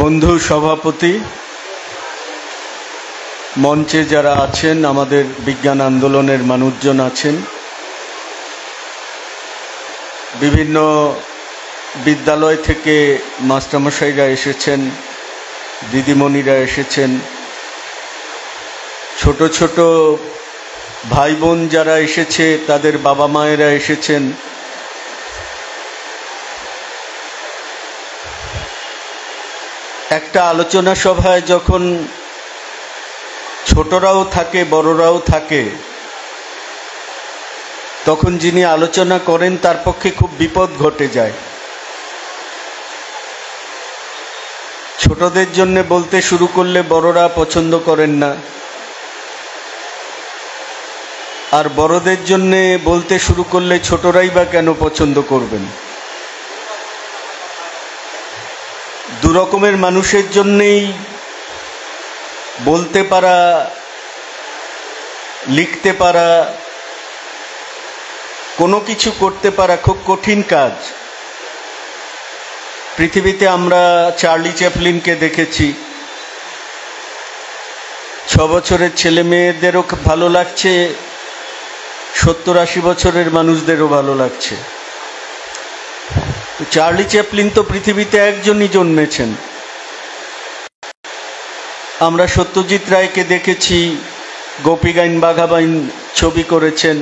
বন্ধু সভাপতি, মঞ্চে যারা আছেন, আমাদের বিজ্ঞান আন্দোলনের মানুষজন আছেন, বিভিন্ন বিদ্যালয় থেকে মাস্টারমশাইরা এসেছেন, দিদিমণিরা এসেছেন, ছোট ছোট ভাই বোন যারা এসেছে তাদের বাবা মায়েরা এসেছেন, একটা আলোচনা সভায় যখন ছোটরাও থাকে বড়রাও থাকে, তখন যিনি আলোচনা করেন তার পক্ষে খুব বিপদ ঘটে যায়। ছোটদের জন্য বলতে শুরু করলে বড়রা পছন্দ করেন না, আর বড়দের জন্য বলতে শুরু করলে ছোটরাই বা কেন পছন্দ করবেন। দু রকমের মানুষের জন্যেই বলতে পারা, লিখতে পারা, কোনো কিছু করতে পারা খুব কঠিন কাজ। পৃথিবীতে আমরা চার্লি চ্যাপলিনকে দেখেছি, 6 বছরের ছেলে মেয়েদেরও ভালো লাগছে, 70-80 বছরের মানুষদেরও ভালো লাগছে। চার্লি চ্যাপলিন তো পৃথিবীতে একজনই জন্মেছেন। আমরা সত্যজিৎ রায়কে দেখেছি, গোপীগাইন বাঘাবাইন ছবি করেছেন।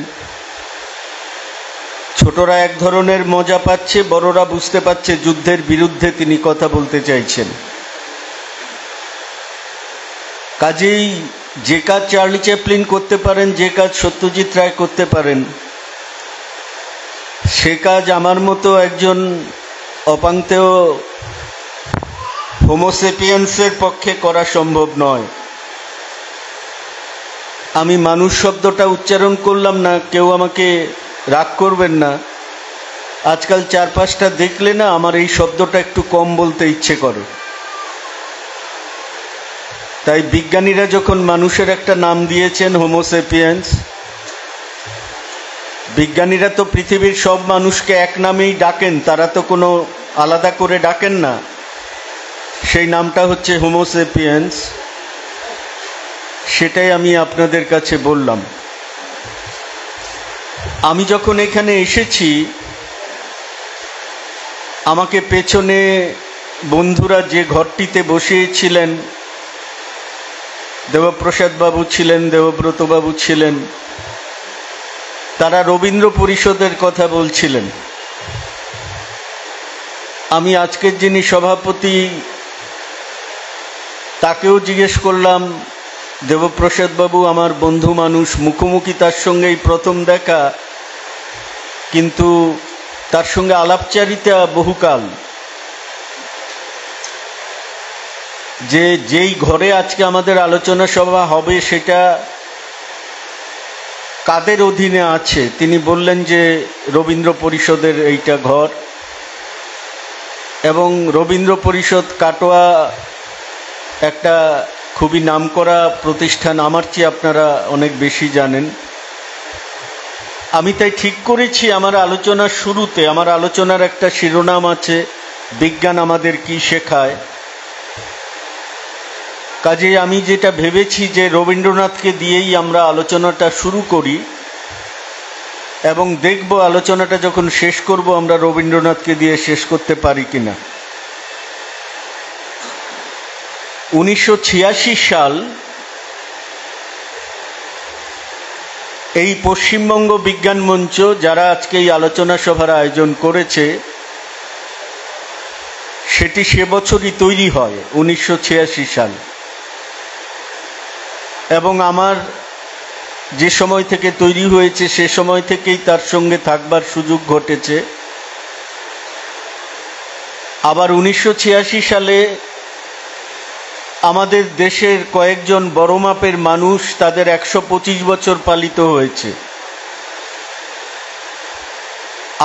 ছোটরা এক ধরনের মজা পাচ্ছে, বড়রা বুঝতে পারছে যুদ্ধের বিরুদ্ধে তিনি কথা বলতে চাইছেন। কাজেই যে কাজ চার্লি চ্যাপলিন করতে পারেন, যে কাজ সত্যজিৎ রায় করতে পারেন, সে কাজ আমার মতো একজন অপাঙ্ক্তেয় হোমোসেপিয়েন্সের পক্ষে করা সম্ভব নয়। আমি মানুষ শব্দটা উচ্চারণ করলাম না, কেউ আমাকে রাগ করবেন না। আজকাল 4-5টা দেখলে না আমার এই শব্দটা একটু কম বলতে ইচ্ছে করে। তাই বিজ্ঞানীরা যখন মানুষের একটা নাম দিয়েছেন হোমোসেপিয়েন্স, বিজ্ঞানীরা তো পৃথিবীর সব মানুষকে এক নামেই ডাকেন, তারা তো কোনো আলাদা করে ডাকেন না। সেই নামটা হচ্ছে হোমোসেপিয়েন্স, সেটাই আমি আপনাদের কাছে বললাম। আমি যখন এখানে এসেছি, আমাকে পেছনে বন্ধুরা যে ঘরটিতে বসিয়েছিলেন, দেবপ্রসাদ বাবু ছিলেন, দেবব্রত বাবু ছিলেন, তারা রবীন্দ্র পরিষদের কথা বলছিলেন। আমি আজকের যিনি সভাপতি তাকেও জিজ্ঞেস করলাম, দেবপ্রসাদ বাবু আমার বন্ধু মানুষ, মুখোমুখি তার সঙ্গেই প্রথম দেখা, কিন্তু তার সঙ্গে আলাপচারিতা বহুকাল। যেই ঘরে আজকে আমাদের আলোচনা সভা হবে সেটা কাদের অধীনে আছে, তিনি বললেন যে রবীন্দ্র পরিষদের এইটা ঘর, এবং রবীন্দ্র পরিষদ কাটোয়া একটা খুবই নামকরা প্রতিষ্ঠান, আমার চেয়ে আপনারা অনেক বেশি জানেন। আমি তাই ঠিক করেছি আমার আলোচনার শুরুতে, আমার আলোচনার একটা শিরোনাম আছে, বিজ্ঞান আমাদের কি শেখায়। কাজেই আমি যেটা ভেবেছি যে রবীন্দ্রনাথকে দিয়েই আমরা আলোচনাটা শুরু করি, এবং দেখব আলোচনাটা যখন শেষ করব আমরা রবীন্দ্রনাথকে দিয়ে শেষ করতে পারি কিনা। 1986 সাল এই পশ্চিমবঙ্গ বিজ্ঞান মঞ্চ যারা আজকে এই আলোচনা সভার আয়োজন করেছে, সেটি সে বছরই তৈরি হয়, 1986 সাল। এবং আমার যে সময় থেকে তৈরি হয়েছে সে সময় থেকেই তার সঙ্গে থাকবার সুযোগ ঘটেছে। আবার 1986 সালে আমাদের দেশের কয়েকজন বড় মাপের মানুষ তাদের 125 বছর পালিত হয়েছে।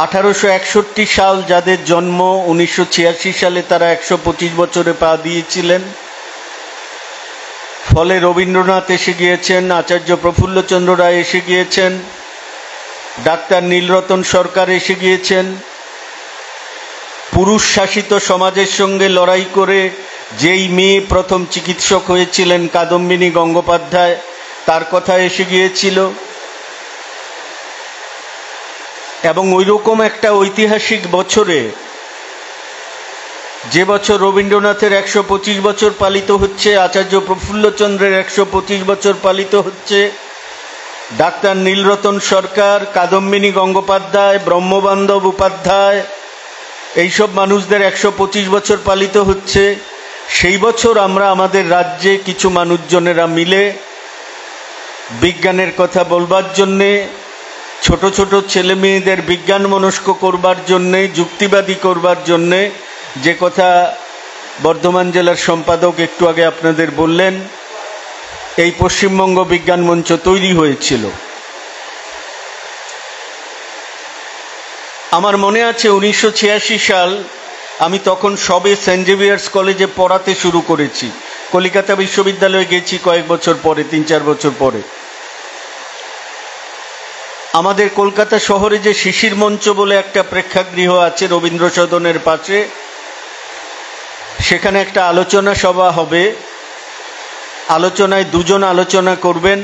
1861 সাল যাদের জন্ম, 1986 সালে তারা 125 বছরে পা দিয়েছিলেন। ফলে রবীন্দ্রনাথ এসে গিয়েছেন, আচার্য প্রফুল্লচন্দ্র রায় এসে গিয়েছেন, ডাক্তার নীলরতন সরকার এসে গিয়েছেন। পুরুষ শাসিত সমাজের সঙ্গে লড়াই করে যেই মেয়ে প্রথম চিকিৎসক হয়েছিলেন কাদম্বিনী গঙ্গোপাধ্যায়, তার কথা এসে গিয়েছিল। এবং ওইরকম একটা ঐতিহাসিক বছরে, যে বছর রবীন্দ্রনাথের 125 বছর পালিত হচ্ছে, আচার্য প্রফুল্লচন্দ্রের 125 বছর পালিত হচ্ছে, ডাক্তার নীলরতন সরকার, কাদম্বিনী গঙ্গোপাধ্যায়, ব্রহ্মবান্ধব উপাধ্যায়, এইসব মানুষদের 125 বছর পালিত হচ্ছে, সেই বছর আমরা আমাদের রাজ্যে কিছু মানুষজনেরা মিলে বিজ্ঞানের কথা বলবার জন্যে, ছোট ছোট ছেলে মেয়েদের বিজ্ঞান মনস্ক করবার জন্যে, যুক্তিবাদী করবার জন্যে, যে কথা বর্ধমান জেলার সম্পাদক একটু আগে আপনাদের বললেন, এই পশ্চিমবঙ্গ বিজ্ঞান মঞ্চ তৈরি হয়েছিল। আমার মনে আছে 1986 সাল, আমি তখন সবে সেন্ট জেভিয়ার্স কলেজে পড়াতে শুরু করেছি। কলিকাতা বিশ্ববিদ্যালয়ে গেছি কয়েক বছর পরে, 3-4 বছর পরে। আমাদের কলকাতা শহরে যে শিশির মঞ্চ বলে একটা প্রেক্ষাগৃহ আছে রবীন্দ্র সদনের পাশে, সেখানে একটা আলোচনা সভা হবে। আলোচনায় দুজন আলোচনা করবেন।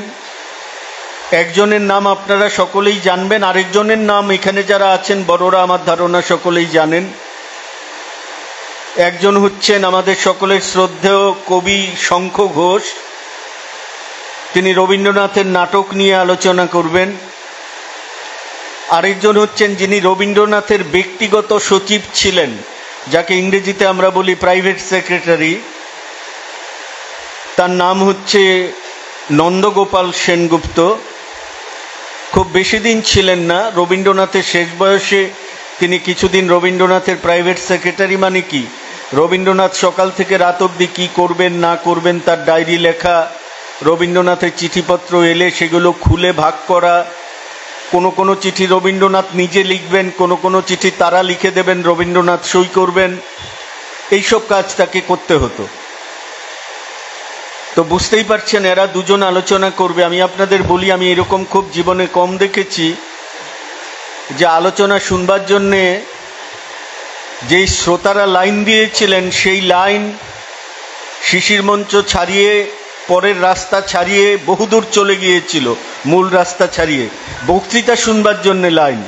একজনের নাম আপনারা সকলেই জানবেন, আরেকজনের নাম এখানে যারা আছেন বড়রা আমার ধারণা সকলেই জানেন। একজন হচ্ছেন আমাদের সকলের শ্রদ্ধেয় কবি শঙ্খ ঘোষ, তিনি রবীন্দ্রনাথের নাটক নিয়ে আলোচনা করবেন। আরেকজন হচ্ছেন যিনি রবীন্দ্রনাথের ব্যক্তিগত সচিব ছিলেন, যাকে ইংরেজিতে আমরা বলি প্রাইভেট সেক্রেটারি, তার নাম হচ্ছে নন্দগোপাল সেনগুপ্ত। খুব বেশি দিন ছিলেন না, রবীন্দ্রনাথের শেষ বয়সে তিনি কিছুদিন রবীন্দ্রনাথের প্রাইভেট সেক্রেটারি। মানে কি, রবীন্দ্রনাথ সকাল থেকে রাত অবধি কী করবেন না করবেন তার ডায়েরি লেখা, রবীন্দ্রনাথের চিঠিপত্র এলে সেগুলো খুলে ভাগ করা, কোনো কোনো চিঠি রবীন্দ্রনাথ নিজে লিখবেন, কোনো কোনো চিঠি তারা লিখে দেবেন, রবীন্দ্রনাথ সই করবেন, এইসব কাজ তাকে করতে হতো। তো বুঝতেই পারছেন এরা দুজন আলোচনা করবে। আমি আপনাদের বলি, আমি এরকম খুব জীবনে কম দেখেছি যে আলোচনা শুনবার জন্যে যেই শ্রোতারা লাইন দিয়েছিলেন, সেই লাইন শিশির মঞ্চ ছাড়িয়ে, পরের রাস্তা ছাড়িয়ে বহুদূর চলে গিয়েছিল, মূল রাস্তা ছাড়িয়ে বক্তৃতা শুনবার জন্যে লাইন।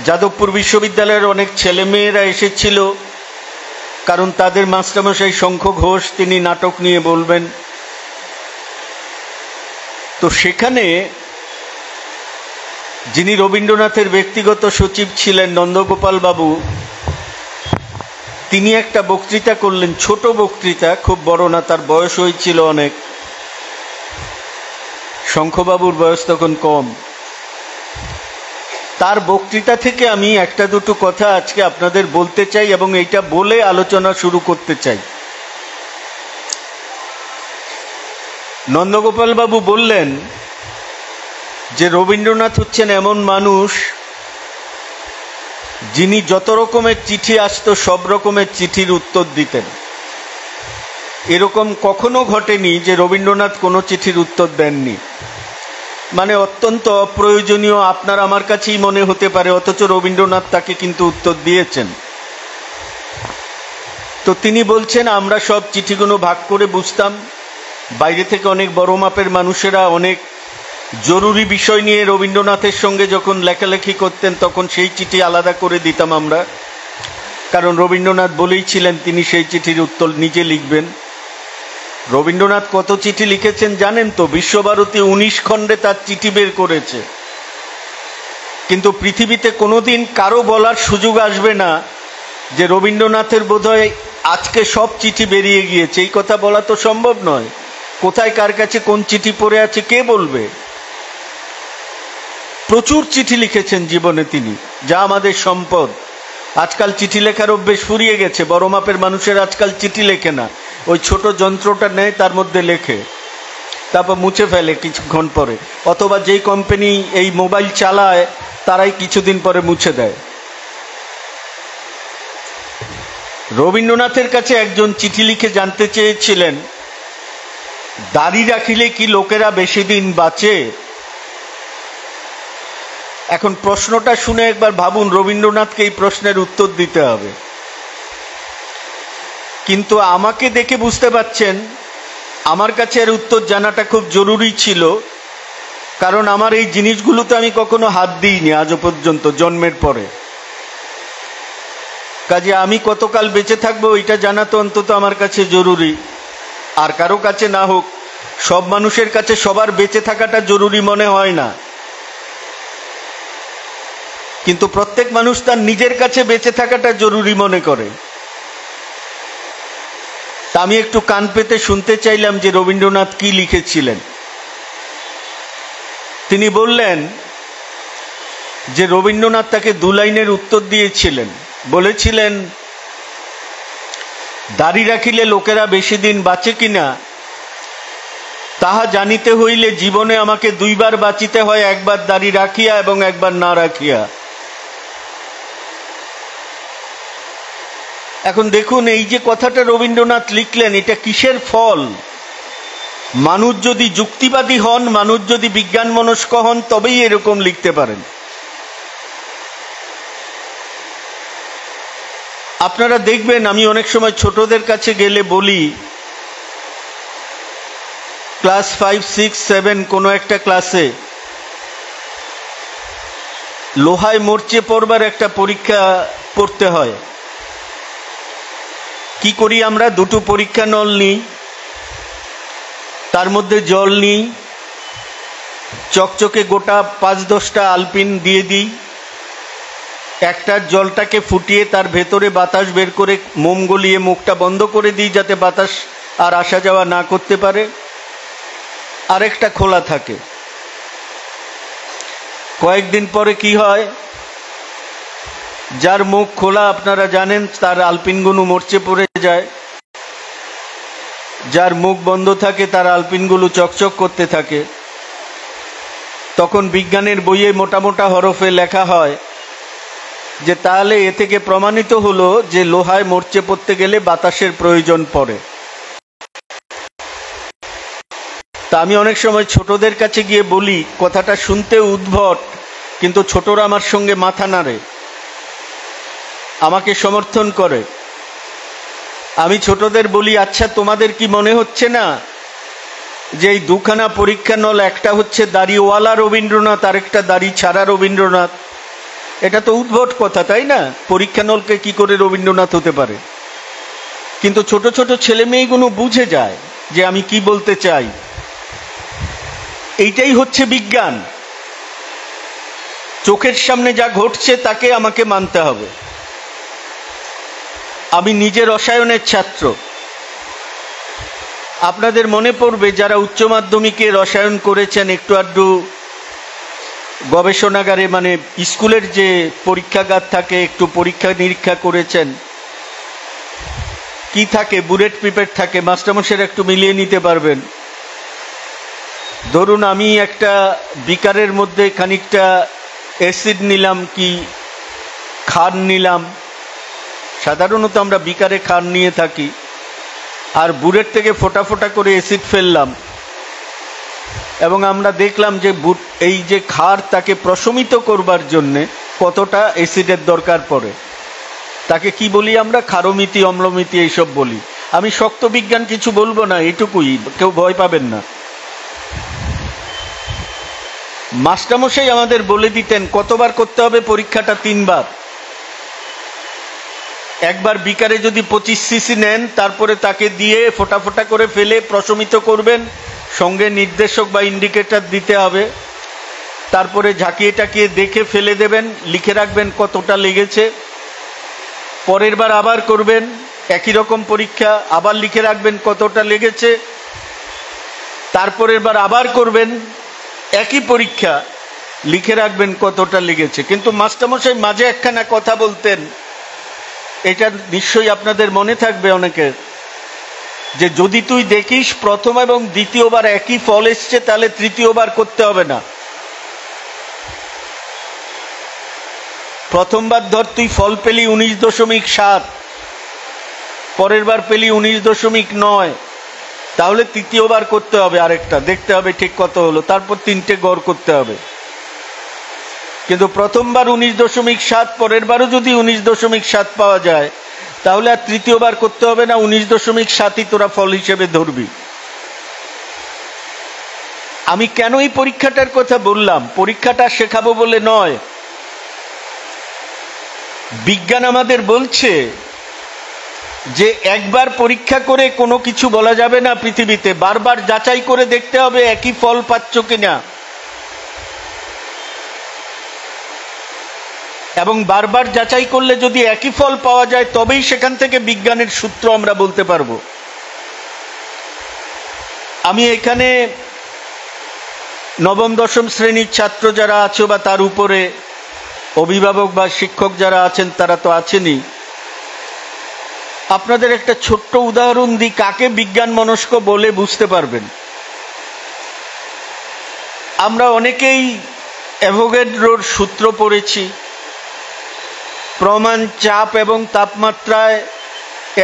যাদবপুর বিশ্ববিদ্যালয়ের অনেক ছেলেমেয়েরা এসেছিল, কারণ তাদের মাস্টারমশাই শঙ্খ ঘোষ, তিনি নাটক নিয়ে বলবেন। তো সেখানে যিনি রবীন্দ্রনাথের ব্যক্তিগত সচিব ছিলেন নন্দগোপাল বাবু, তিনি একটা বক্তৃতা করলেন, ছোট বক্তৃতা, খুব বড় না, তার বয়স হয়েছিল অনেক। শঙ্খবাবুর বয়স তখন কম। তার বক্তৃতা থেকে আমি একটা দুটো কথা আজকে আপনাদের বলতে চাই এবং এইটা বলে আলোচনা শুরু করতে চাই। নন্দগোপাল বাবু বললেন যে রবীন্দ্রনাথ হচ্ছেন এমন মানুষ যিনি যত রকমের চিঠি আসতো সব রকমের চিঠির উত্তর দিতেন। এরকম কখনো ঘটেনি যে রবীন্দ্রনাথ কোনো চিঠির উত্তর দেননি। মানে অত্যন্ত অপ্রয়োজনীয় আপনার আমার কাছেই মনে হতে পারে, অথচ রবীন্দ্রনাথ তাকে কিন্তু উত্তর দিয়েছেন। তো তিনি বলছেন আমরা সব চিঠিগুলো ভাগ করে বুঝতাম। বাইরে থেকে অনেক বড় মাপের মানুষেরা অনেক জরুরি বিষয় নিয়ে রবীন্দ্রনাথের সঙ্গে যখন লেখালেখি করতেন তখন সেই চিঠি আলাদা করে দিতাম আমরা, কারণ রবীন্দ্রনাথ বলেই ছিলেন তিনি সেই চিঠির উত্তর নিজে লিখবেন। রবীন্দ্রনাথ কত চিঠি লিখেছেন জানেন তো? বিশ্বভারতী 19 খণ্ডে তার চিঠি বের করেছে। কিন্তু পৃথিবীতে কোনোদিন কারো বলার সুযোগ আসবে না যে রবীন্দ্রনাথের বোধহয় আজকে সব চিঠি বেরিয়ে গিয়েছে, এই কথা বলা তো সম্ভব নয়। কোথায় কার কাছে কোন চিঠি পড়ে আছে কে বলবে? প্রচুর চিঠি লিখেছেন জীবনে তিনি, যা আমাদের সম্পদ। আজকাল চিঠি লেখার অভ্যেস ফুরিয়ে গেছে, বড় মাপের মানুষের আজকাল চিঠি লেখে না, ওই ছোট যন্ত্রটা নেয় তার মধ্যে লেখে, তারপর মুছে ফেলে কিছুক্ষণ পরে, অথবা যেই কোম্পানি এই মোবাইল চালায় তারাই কিছুদিন পরে মুছে দেয়। রবীন্দ্রনাথের কাছে একজন চিঠি লিখে জানতে চেয়েছিলেন দাড়ি রাখিলে কি লোকেরা বেশি দিন বাঁচে? এখন প্রশ্নটা শুনে একবার ভাবুন, রবীন্দ্রনাথকে এই প্রশ্নের উত্তর দিতে হবে। কিন্তু আমাকে দেখে বুঝতে পারছেন আমার কাছে এর উত্তর জানাটা খুব জরুরি ছিল, কারণ আমার এই জিনিসগুলোতে আমি কখনো হাত দিইনি আজও পর্যন্ত জন্মের পরে। কাজে আমি কতকাল বেঁচে থাকবো এটা জানা তো অন্তত আমার কাছে জরুরি। আর কারো কাছে না হোক, সব মানুষের কাছে সবার বেঁচে থাকাটা জরুরি মনে হয় না, কিন্তু প্রত্যেক মানুষ তার নিজের কাছে বেঁচে থাকাটা জরুরি মনে করে। তা আমি একটু কান পেতে শুনতে চাইলাম যে রবীন্দ্রনাথ কি লিখেছিলেন। তিনি বললেন যে রবীন্দ্রনাথ তাকে 2 লাইনের উত্তর দিয়েছিলেন। বলেছিলেন, দাড়ি রাখিলে লোকেরা বেশি দিন বাঁচে কিনা তাহা জানিতে হইলে জীবনে আমাকে 2 বার বাঁচিতে হয়, একবার দাড়ি রাখিয়া এবং একবার না রাখিয়া। এখন দেখুন, এই যে কথাটা রবীন্দ্রনাথ লিখলেন, এটা কিসের ফল? মানুষ যদি যুক্তিবাদী হন, মানুষ যদি বিজ্ঞান মনস্ক হন, তবেই এরকম লিখতে পারেন। আপনারা দেখবেন, আমি অনেক সময় ছোটদের কাছে গেলে বলি, ক্লাস 5, 6, 7 কোনো একটা ক্লাসে লোহায় মরচে পড়বার একটা পরীক্ষা পড়তে হয়। কি করি আমরা? 2টো পরীক্ষা নল নিই, তার মধ্যে জল নিই, চকচকে গোটা 5-10টা আলপিন দিয়ে দিই, একটার জলটাকে ফুটিয়ে তার ভেতরে বাতাস বের করে মোম গলিয়ে মুখটা বন্ধ করে দিই যাতে বাতাস আর আসা যাওয়া না করতে পারে, আরেকটা খোলা থাকে। কয়েকদিন পরে কি হয়, যার মুখ খোলা আপনারা জানেন তার আলপিনগুলো মরচে পড়ে যায়, যার মুখ বন্ধ থাকে তার আলপিনগুলো চকচক করতে থাকে। তখন বিজ্ঞানের বইয়ে মোটা মোটা হরফে লেখা হয় যে তাহলে এ থেকে প্রমাণিত হলো যে লোহায় মরচে পড়তে গেলে বাতাসের প্রয়োজন পড়ে। তা আমি অনেক সময় ছোটদের কাছে গিয়ে বলি, কথাটা শুনতে উদ্ভট, কিন্তু ছোটরা আমার সঙ্গে মাথা নাড়ে, আমাকে সমর্থন করে। আমি ছোটদের বলি, আচ্ছা তোমাদের কি মনে হচ্ছে না যে এই 2খানা পরীক্ষা নল, একটা হচ্ছে দাড়িওয়ালা রবীন্দ্রনাথ, আরেকটা দাড়ি ছাড়া রবীন্দ্রনাথ? এটা তো উদ্ভট কথা, তাই না? পরীক্ষা নলকে কি করে রবীন্দ্রনাথ হতে পারে? কিন্তু ছোট ছোট ছেলে মেয়েগুলো বুঝে যায় যে আমি কি বলতে চাই। এইটাই হচ্ছে বিজ্ঞান। চোখের সামনে যা ঘটছে তাকে আমাকে মানতে হবে। আমি নিজে রসায়নের ছাত্র। আপনাদের মনে পড়বে যারা উচ্চ মাধ্যমিকে রসায়ন করেছেন, একটু আধটু গবেষণাগারে মানে স্কুলের যে পরীক্ষাগার থাকে, একটু পরীক্ষা নিরীক্ষা করেছেন, কি থাকে? বুলেট পিপেট থাকে। মাস্টারমশাইরা একটু মিলিয়ে নিতে পারবেন। ধরুন আমি একটা বিকারের মধ্যে খানিকটা অ্যাসিড নিলাম, কি ক্ষার নিলাম, সাধারণত আমরা বিকারে ক্ষার নিয়ে থাকি, আর বুলেট থেকে ফোঁটা ফোঁটা করে অ্যাসিড ফেললাম, এবং আমরা দেখলাম যে এই যে ক্ষার তাকে প্রশমিত করবার জন্যে কতটা অ্যাসিডের দরকার পড়ে। তাকে কি বলি আমরা? ক্ষারমিতি, অম্লমিতি এইসব বলি। আমি শক্ত বিজ্ঞান কিছু বলবো না, এটুকুই, কেউ ভয় পাবেন না। মাস্টারমশাই আমাদের বলে দিতেন কতবার করতে হবে পরীক্ষাটা? 3 বার। একবার বিকারে যদি 25 সিসি নেন, তারপরে তাকে দিয়ে ফোঁটা ফোঁটা করে ফেলে প্রশমিত করবেন, সঙ্গে নির্দেশক বা ইন্ডিকেটর দিতে হবে, তারপরে ঝাঁকিয়ে টাকিয়ে দেখে ফেলে দেবেন, লিখে রাখবেন কতটা লেগেছে। পরের বার আবার করবেন, একই রকম পরীক্ষা, আবার লিখে রাখবেন কতটা লেগেছে। তারপরের বার আবার করবেন, একই পরীক্ষা, লিখে রাখবেন কতটা লেগেছে। কিন্তু মাস্টারমশাই মাঝে একখানা কথা বলতেন, এটা নিশ্চয়ই আপনাদের মনে থাকবে অনেকের, যে যদি তুই দেখিস প্রথম এবং দ্বিতীয়বার একই ফল এসছে, তাহলে তৃতীয়বার করতে হবে না। প্রথমবার ধর তুই ফল পেলি 19.7, পরের বার পেলি 19.9, তাহলে তৃতীয়বার করতে হবে আরেকটা, দেখতে হবে ঠিক কত হলো, তারপর 3টে গড় করতে হবে। কিন্তু প্রথমবার 19.7, পরের বারও যদি 19.7 পাওয়া যায়, তাহলে আর তৃতীয়বার করতে হবে না, 19.7ই তোরা ফল হিসেবে ধরবি। আমি কেন এই পরীক্ষাটার কথা বললাম? পরীক্ষাটা শেখাবো বলে নয়। বিজ্ঞান আমাদের বলছে যে একবার পরীক্ষা করে কোনো কিছু বলা যাবে না পৃথিবীতে, বারবার যাচাই করে দেখতে হবে একই ফল পাচ্ছ কিনা, এবং বারবার যাচাই করলে যদি একই ফল পাওয়া যায় তবেই সেখান থেকে বিজ্ঞানের সূত্র আমরা বলতে পারবো। আমি এখানে নবম দশম শ্রেণীর ছাত্র যারা আছো বা তার উপরে অভিভাবক বা শিক্ষক যারা আছেন তারা তো আছেনই, আপনাদের একটা ছোট্ট উদাহরণ দিই কাকে বিজ্ঞান মনস্ক বলে বুঝতে পারবেন। আমরা অনেকেই অ্যাভোগাড্রোর সূত্র পড়েছি। প্রমাণ চাপ এবং তাপমাত্রায়